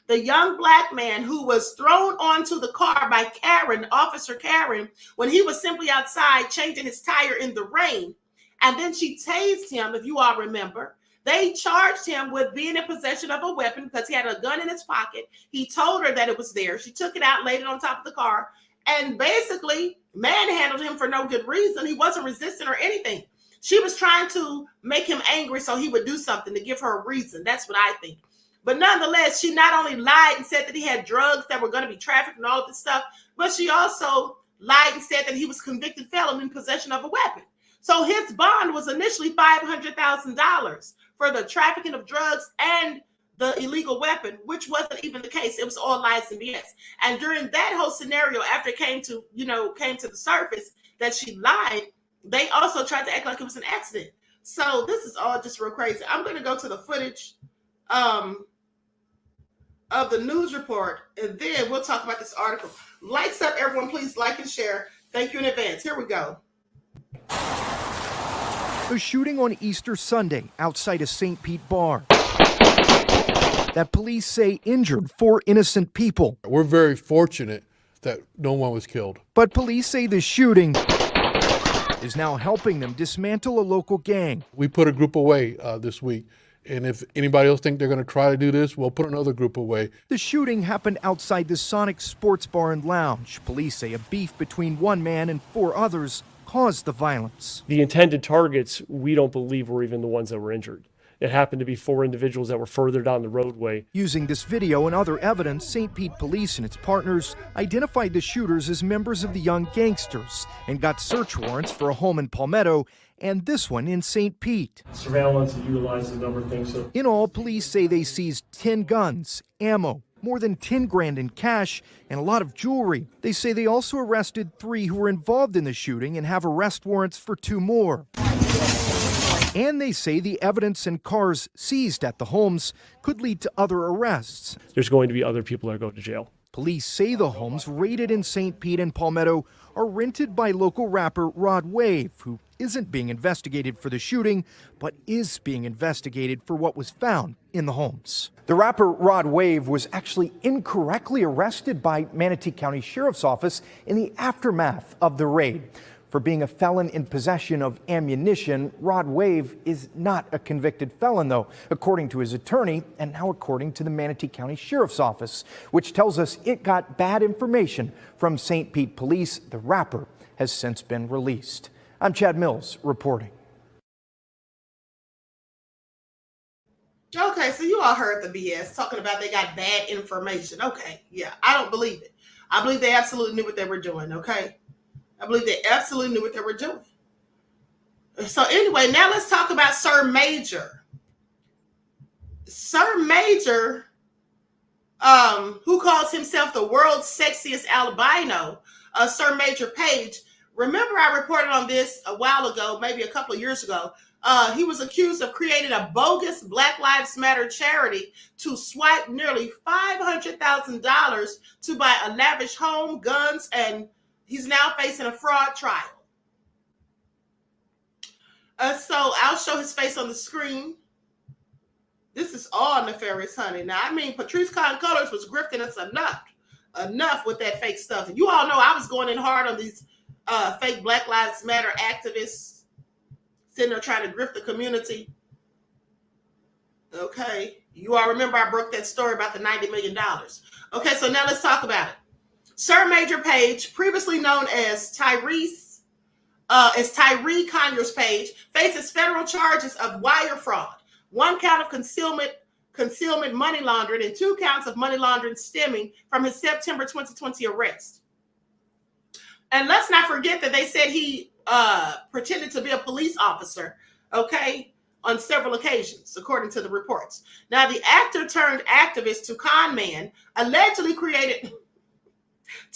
the young black man who was thrown onto the car by Karen, Officer Karen, when he was simply outside changing his tire in the rain, and then she tased him, if you all remember. They charged him with being in possession of a weapon because he had a gun in his pocket. He told her that it was there. She took it out, laid it on top of the car, and basically manhandled him for no good reason. He wasn't resisting or anything. She was trying to make him angry so he would do something to give her a reason. That's what I think. But nonetheless, she not only lied and said that he had drugs that were going to be trafficked and all of this stuff, but she also lied and said that he was convicted felon in possession of a weapon. So his bond was initially $500,000 for the trafficking of drugs and the illegal weapon, which wasn't even the case. It was all lies and BS. And during that whole scenario, after it came to the surface that she lied, they also tried to act like it was an accident. So this is all just real crazy. I'm going to go to the footage of the news report, and then we'll talk about this article. Lights up, everyone. Please like and share. Thank you in advance. Here we go. The shooting on Easter Sunday outside a St. Pete bar that police say injured 4 innocent people. We're very fortunate that no one was killed. But police say the shooting is now helping them dismantle a local gang. We put a group away this week, and if anybody else think they're going to try to do this, we'll put another group away. The shooting happened outside the Sonic Sports Bar and Lounge. Police say a beef between 1 man and 4 others caused the violence. The intended targets, we don't believe, were even the ones that were injured. It happened to be 4 individuals that were further down the roadway. Using this video and other evidence, St. Pete Police and its partners identified the shooters as members of the Young Gangsters and got search warrants for a home in Palmetto and this one in St. Pete. Surveillance utilizes a number of things. In all, police say they seized 10 guns, ammo, more than 10 grand in cash, and a lot of jewelry. They say they also arrested 3 who were involved in the shooting and have arrest warrants for 2 more. And they say the evidence and cars seized at the homes could lead to other arrests. There's going to be other people that go to jail. Police say the homes raided in St. Pete and Palmetto are rented by local rapper Rod Wave, who isn't being investigated for the shooting, but is being investigated for what was found in the homes. The rapper Rod Wave was actually incorrectly arrested by Manatee County Sheriff's Office in the aftermath of the raid. For being a felon in possession of ammunition, Rod Wave is not a convicted felon, though, according to his attorney, and now according to the Manatee County Sheriff's Office, which tells us it got bad information from St. Pete Police. The rapper has since been released. I'm Chad Mills reporting. Okay, so you all heard the BS talking about they got bad information. Okay, yeah, I don't believe it. I believe they absolutely knew what they were doing, okay? I believe they absolutely knew what they were doing. So anyway, now let's talk about Sir Major. Sir Major, who calls himself the world's sexiest albino, Sir Major Page, Remember, I reported on this a while ago, maybe a couple of years ago. He was accused of creating a bogus Black Lives Matter charity to swipe nearly $500,000 to buy a lavish home, guns, and he's now facing a fraud trial. So I'll show his face on the screen. This is all nefarious, honey. Now, I mean, Patrice Colors was grifting us enough with that fake stuff. And you all know I was going in hard on these fake Black Lives Matter activists sitting there trying to grift the community. Okay. You all remember I broke that story about the $90 million. Okay, so now let's talk about it. Sir Major Page, previously known as Tyree Conyers Page, faces federal charges of wire fraud, 1 count of concealment money laundering, and 2 counts of money laundering stemming from his September 2020 arrest. And let's not forget that they said he pretended to be a police officer, okay, on several occasions, according to the reports. Now, the actor turned activist to con man allegedly created,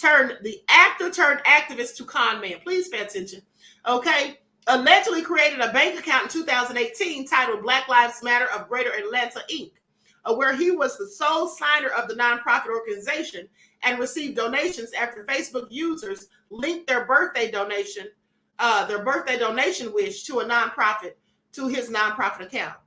the actor turned activist to con man. Please pay attention, okay? Allegedly created a bank account in 2018 titled Black Lives Matter of Greater Atlanta, Inc., where he was the sole signer of the nonprofit organization and received donations after Facebook users linked their birthday donation wish to his nonprofit account.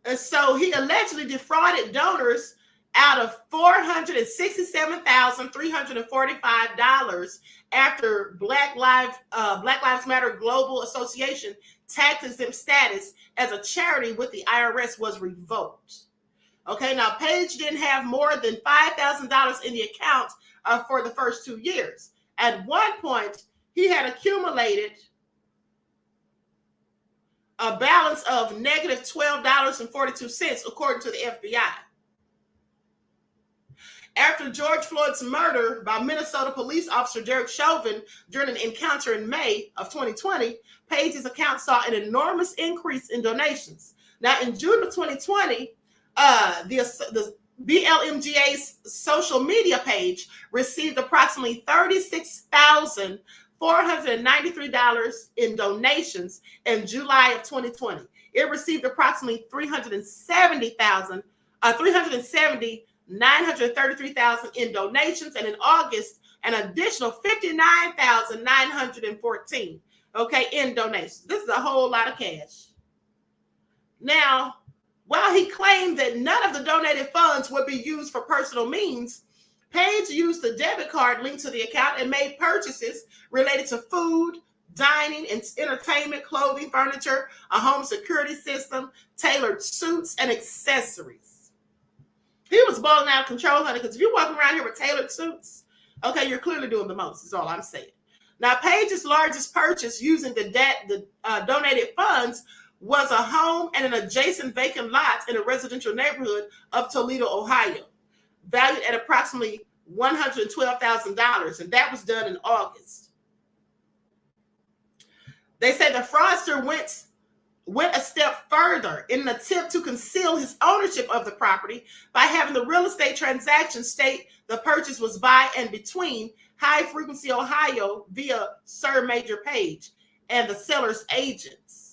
And so he allegedly defrauded donors out of $467,345 after Black Lives Matter Global Association tax-exempt status as a charity with the IRS was revoked. Okay, now Page didn't have more than $5,000 in the account for the first 2 years. At one point, he had accumulated a balance of negative $12.42, according to the FBI. After George Floyd's murder by Minnesota police officer Derek Chauvin during an encounter in May of 2020, Page's account saw an enormous increase in donations. Now, in June of 2020, the BLMGA's social media page received approximately $36,493 in donations in July of 2020. It received approximately $333,000 in donations, and in August, an additional $59,914, okay, in donations. This is a whole lot of cash. Now, while he claimed that none of the donated funds would be used for personal means, Page used the debit card linked to the account and made purchases related to food, dining, and entertainment, clothing, furniture, a home security system, tailored suits, and accessories. He was balling out of control, honey, because if you're walking around here with tailored suits, okay, you're clearly doing the most, is all I'm saying. Now, Page's largest purchase using the donated funds was a home and an adjacent vacant lot in a residential neighborhood of Toledo, Ohio, valued at approximately $112,000, and that was done in August. They say the fraudster went a step further in an attempt to conceal his ownership of the property by having the real estate transaction state the purchase was by and between High Frequency Ohio via Sir Major Page and the seller's agents.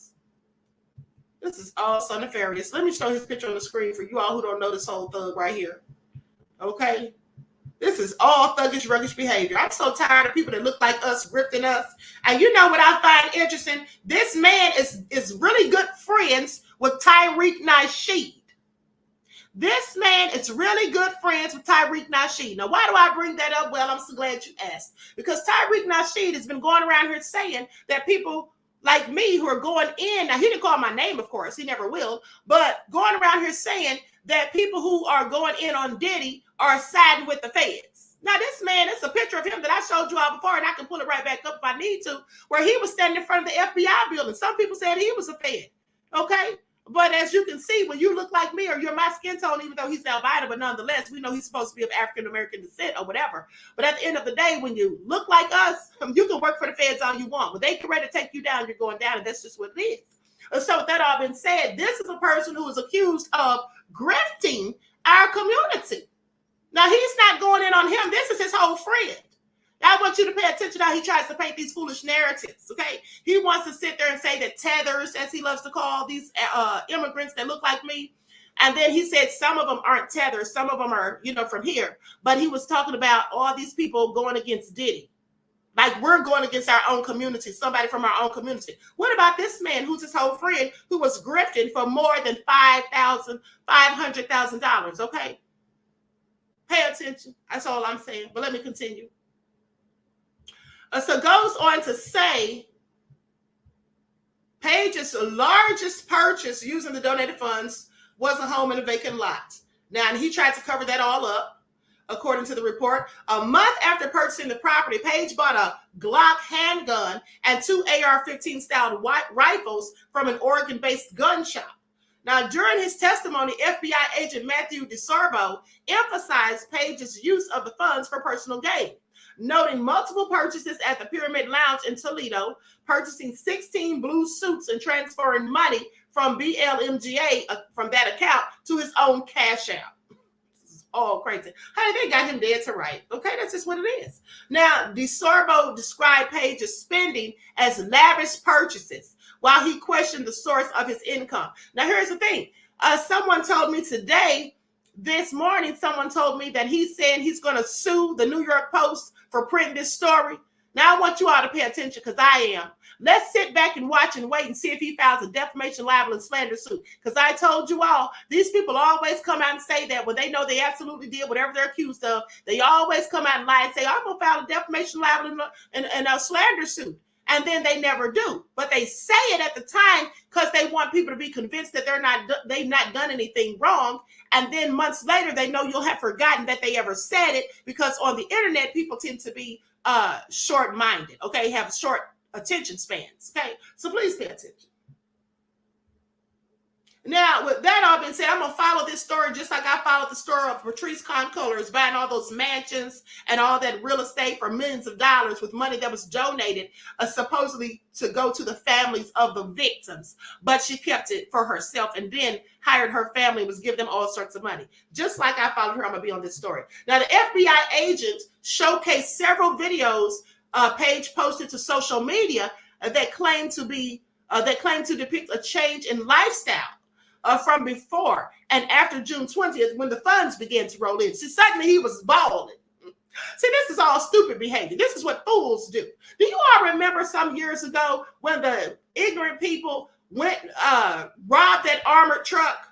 This is all so nefarious. Let me show his picture on the screen for you all who don't know this whole thug right here. Okay? This is all thuggish, ruggish behavior. I'm so tired of people that look like us, grifting us. And you know what I find interesting? This man is really good friends with Tariq Nasheed. This man is really good friends with Tariq Nasheed. Now, why do I bring that up? Well, I'm so glad you asked. Because Tariq Nasheed has been going around here saying that people like me who are going in, now he didn't call my name, of course, he never will, but going around here saying that people who are going in on Diddy are siding with the feds. Now this man, it's a picture of him that I showed you all before, and I can pull it right back up if I need to, where he was standing in front of the FBI building. Some people said he was a fed, okay? But as you can see, when you look like me or you're my skin tone, even though he's albino, but nonetheless, we know he's supposed to be of African-American descent or whatever. But at the end of the day, when you look like us, you can work for the feds all you want. When they get ready to take you down, you're going down, and that's just what it is. So with that all been said, this is a person who is accused of grifting our community. Now, he's not going in on him. This is his whole friend. I want you to pay attention how he tries to paint these foolish narratives, okay? He wants to sit there and say that tethers, as he loves to call these immigrants that look like me, and then he said some of them aren't tethers, some of them are, you know, from here. But he was talking about all these people going against Diddy. Like we're going against our own community, somebody from our own community. What about this man who's his whole friend who was grifting for more than $500,000, okay? Pay attention. That's all I'm saying. But let me continue. So goes on to say, Page's largest purchase using the donated funds was a home in a vacant lot. Now, and he tried to cover that all up. According to the report, a month after purchasing the property, Page bought a Glock handgun and 2 AR-15 style rifles from an Oregon-based gun shop. Now, during his testimony, FBI agent Matthew DeSorbo emphasized Page's use of the funds for personal gain, noting multiple purchases at the Pyramid Lounge in Toledo, purchasing 16 blue suits and transferring money from BLMGA from that account to his own cash out. All crazy. Honey, they got him dead to right. Okay, that's just what it is. Now, DeSorbo described Page's spending as lavish purchases while he questioned the source of his income. Now, here's the thing. Someone told me this morning, someone told me that he's saying he's going to sue the New York Post for printing this story. Now, I want you all to pay attention because I am. Let's sit back and watch and wait and see if he files a defamation, libel, and slander suit. Because I told you all, these people always come out and say that when they know they absolutely did whatever they're accused of. They always come out and lie and say, I'm going to file a defamation, libel, and a slander suit. And then they never do. But they say it at the time because they want people to be convinced that they've not done anything wrong. And then months later, they know you'll have forgotten that they ever said it because on the internet, people tend to be short-minded, okay, have short attention spans, okay? So please pay attention. Now, with that all being said, I'm going to follow this story just like I followed the story of Patrice Concolors buying all those mansions and all that real estate for millions of dollars with money that was donated supposedly to go to the families of the victims. But she kept it for herself and then hired her family and was giving them all sorts of money. Just like I followed her, I'm going to be on this story. Now, the FBI agent showcased several videos Page posted to social media that claim to depict a change in lifestyle from before and after June 20th when the funds began to roll in. See, suddenly he was balling. See, this is all stupid behavior. This is what fools do. Do you all remember some years ago when the ignorant people went robbed that armored truck?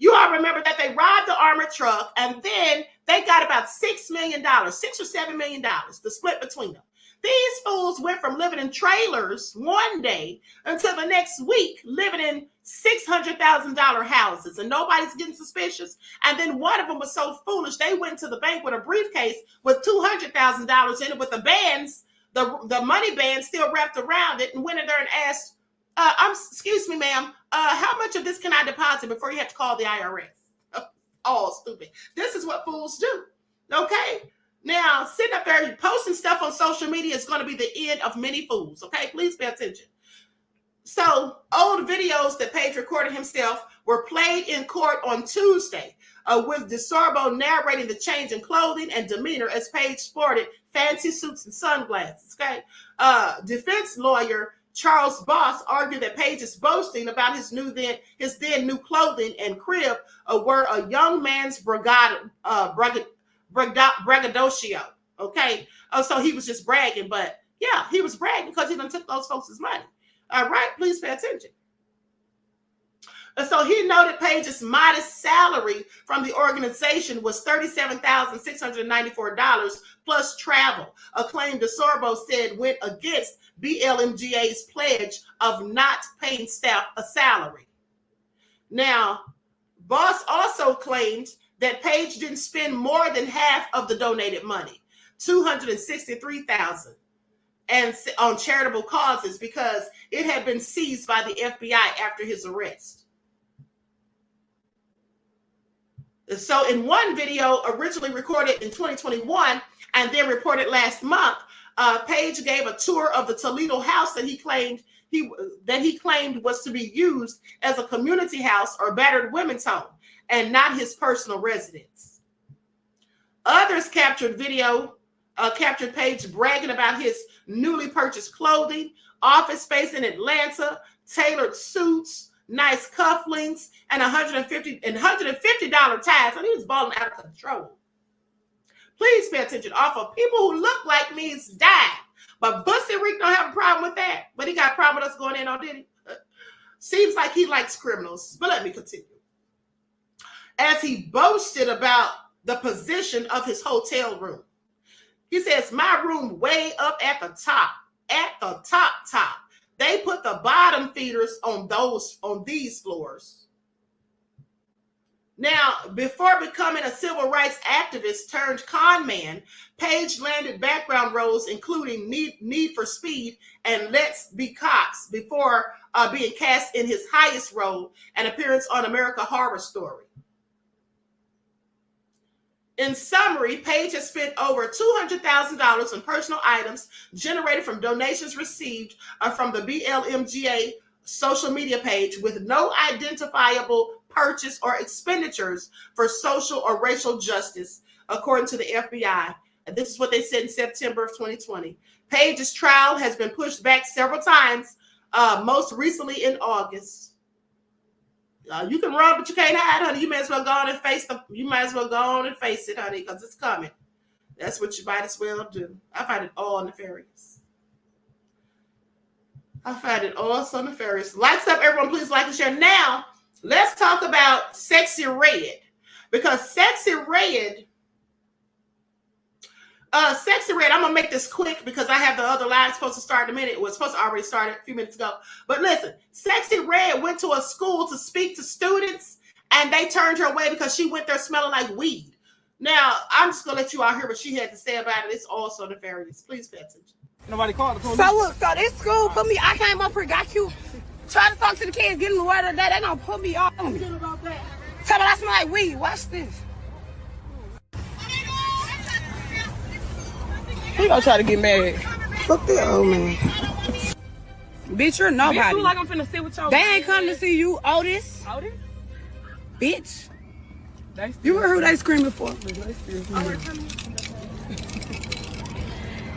You all remember that they robbed the armored truck and then they got about $6 million, $6 or $7 million, the split between them. These fools went from living in trailers one day until the next week living in $600,000 houses and nobody's getting suspicious. And then one of them was so foolish, they went to the bank with a briefcase with $200,000 in it with the bands, the money band still wrapped around it and went in there and asked, excuse me, ma'am, how much of this can I deposit before you have to call the IRS? All stupid. This is what fools do. Okay? Now, sitting up there posting stuff on social media is going to be the end of many fools. Okay? Please pay attention. So, old videos that Page recorded himself were played in court on Tuesday with DeSorbo narrating the change in clothing and demeanor as Page sported fancy suits and sunglasses. Okay? Defense lawyer Charles Boss argued that Page's boasting about his then new clothing and crib were a young man's braggadocio. Okay, so he was just bragging, but yeah, he was bragging because he done took those folks' money. All right, please pay attention. So he noted Page's modest salary from the organization was $37,694 plus travel, a claim DeSorbo said went against BLMGA's pledge of not paying staff a salary. Now, Boss also claimed that Page didn't spend more than half of the donated money, $263,000, and on charitable causes because it had been seized by the FBI after his arrest. So in one video originally recorded in 2021 and then reported last month, Page gave a tour of the Toledo house that he claimed was to be used as a community house or battered women's home and not his personal residence. Others captured video captured Page bragging about his newly purchased clothing, office space in Atlanta, tailored suits, nice cufflinks, and $150 ties. And he was balling out of control. Please pay attention. Off of people who look like me is dying. But Bussy Rick don't have a problem with that. But he got a problem with us going in on Diddy. Seems like he likes criminals. But let me continue. As he boasted about the position of his hotel room. He says, my room way up at the top. At the top. They put the bottom feeders on these floors. Now, before becoming a civil rights activist turned con man, Page landed background roles including Need for Speed and Let's Be Cops before being cast in his highest role, an appearance on American Horror Story. In summary, Page has spent over $200,000 on personal items generated from donations received from the BLMGA social media page with no identifiable purchase or expenditures for social or racial justice, according to the FBI. And this is what they said in September of 2020. Page's trial has been pushed back several times, most recently in August. You can run, but you can't hide, honey. You might as well go on and face it, honey, because it's coming. That's what you might as well do. I find it all nefarious. I find it all so nefarious. Likes up, everyone. Please like and share. Now, let's talk about Sexy Red. Because Sexy Red, I'm going to make this quick because I have the other live supposed to start in a minute. It was supposed to already start a few minutes ago. But listen, Sexy Red went to a school to speak to students, and they turned her away because she went there smelling like weed. Now, I'm just going to let you all hear what she had to say about it. It's also nefarious. Please pay attention. Nobody called the police. So look, so this school put me, I came up here, got you, try to talk to the kids, get them the word of the day, they gonna put me on. Tell me I smell like weed. Watch this. He gonna try to get married. Fuck that old man. Bitch, you're nobody. Bitch, you like I'm finna sit with your They ain't come to see you, Otis. Otis? Bitch. You heard who they screaming for.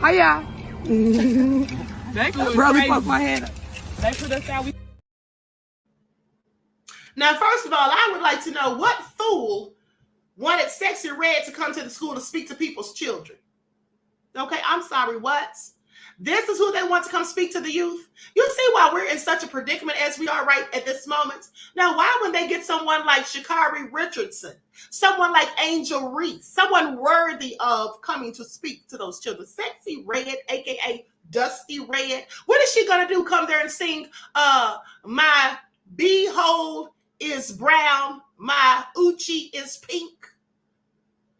Hiya. Bro, we fucked my head up. They put us out. Now, first of all, I would like to know what fool wanted Sexy Red to come to the school to speak to people's children. Okay, I'm sorry, what? This is who they want to come speak to the youth? You see why we're in such a predicament as we are right at this moment? Now, why would they get someone like Sha'Carri Richardson, someone like Angel Reese, someone worthy of coming to speak to those children? Sexy Red, a.k.a. Dusty Red. What is she going to do? Come there and sing, my beehole is brown, my Uchi is pink?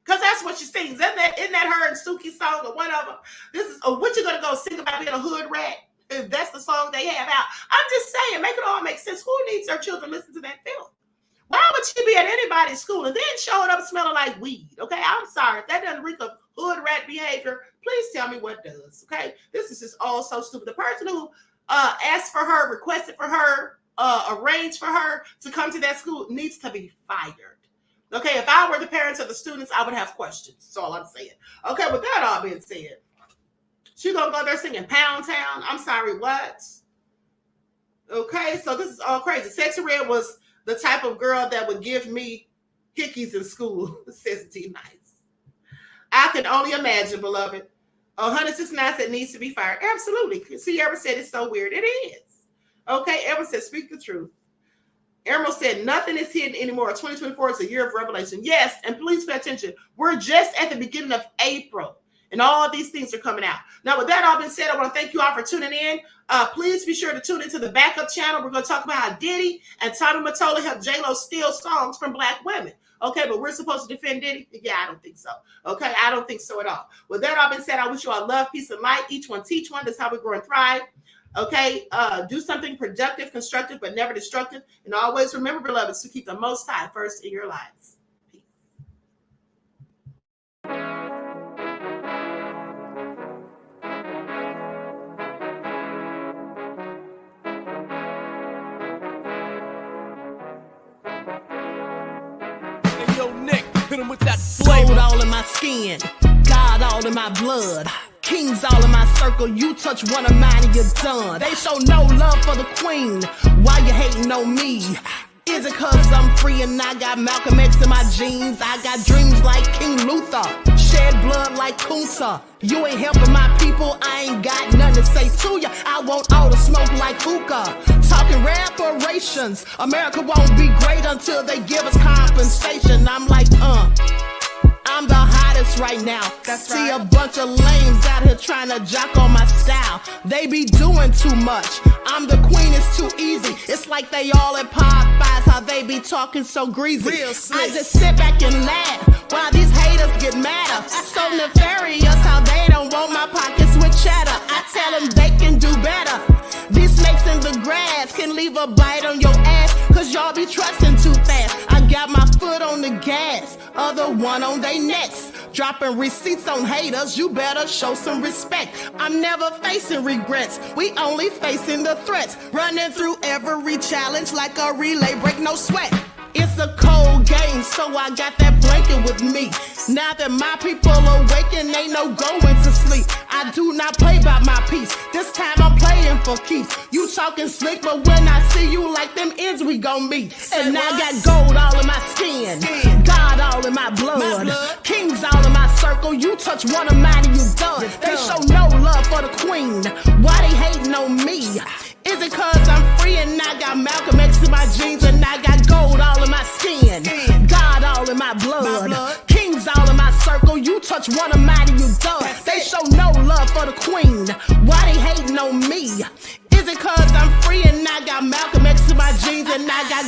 Because that's what she sings. Isn't that her and Suki's song or one of them? This is what you gonna go sing about being a hood rat? If that's the song they have out. I'm just saying, make it all make sense. Who needs their children to listen to that film? Why would she be at anybody's school and then showing up smelling like weed? Okay, I'm sorry. If that doesn't reek of hood rat behavior, please tell me what does. Okay, this is just all so stupid. The person who asked for her, requested for her, arranged for her to come to that school needs to be fired. Okay, if I were the parents of the students, I would have questions. That's all I'm saying. Okay, with that all being said, she gonna go there singing Pound Town. I'm sorry, what? Okay, so this is all crazy. Sexy Red was the type of girl that would give me hickeys in school, says T Nice. I can only imagine, beloved. 169 said needs to be fired. Absolutely. Sierra said it's so weird. It is. Okay, Evan said speak the truth. Emerald said nothing is hidden anymore. 2024 is a year of revelation. Yes, and please pay attention. We're just at the beginning of April, and all these things are coming out. Now, with that all being said, I want to thank you all for tuning in. Please be sure to tune into the backup channel. We're going to talk about how Diddy and Tommy Mottola helped J-Lo steal songs from Black women. Okay, but we're supposed to defend Diddy? Yeah, I don't think so. Okay, I don't think so at all. With that all being said, I wish you all love, peace, and light. Each one teach one. That's how we grow and thrive. Okay, do something productive, constructive, but never destructive. And always remember, beloveds, to keep the Most High first in your lives. Peace. Hey, yo, Nick. hit him with that flavor. Gold all in my skin, God all in my blood. Kings all in my circle, you touch one of mine and you're done. They show no love for the queen, why you hating on me? Is it cause I'm free and I got Malcolm X in my jeans? I got dreams like King Luther, shed blood like Kuthcher. You ain't helping my people, I ain't got nothing to say to ya. I want all the smoke like hookah. Talking reparations, America won't be great until they give us compensation. I'm like, I'm the hottest right now. That's See right. A bunch of lames out here trying to jock on my style. They be doing too much. I'm the queen, it's too easy. It's like they all at Popeyes, how they be talking so greasy. I just sit back and laugh while these haters get madder. So nefarious how they don't want my pockets with cheddar. I tell them they can do better. These snakes in the grass can leave a bite on your ass, cause y'all be trusting too fast. I got my foot on the gas, other one on they necks. Dropping receipts on haters, you better show some respect. I'm never facing regrets, we only facing the threats. Running through every challenge like a relay, break no sweat. It's a cold game, so I got that blanket with me. Now that my people awaken, ain't no going to sleep. I do not play by my piece, this time I'm playing for keeps. You talking slick, but when I see you like them ends, we gon' meet. And I got gold all in my skin, God all in my blood. Kings all in my circle, you touch one of mine and you done. They show no love for the queen, why they hating on me? Is it cause I'm free and I got Malcolm X in my jeans and I got gold all in my skin, God all in my blood. Kings all in my circle, you touch one of mine and you done. They show no love for the queen, why they hating on me? Is it cause I'm free and I got Malcolm X in my jeans and I got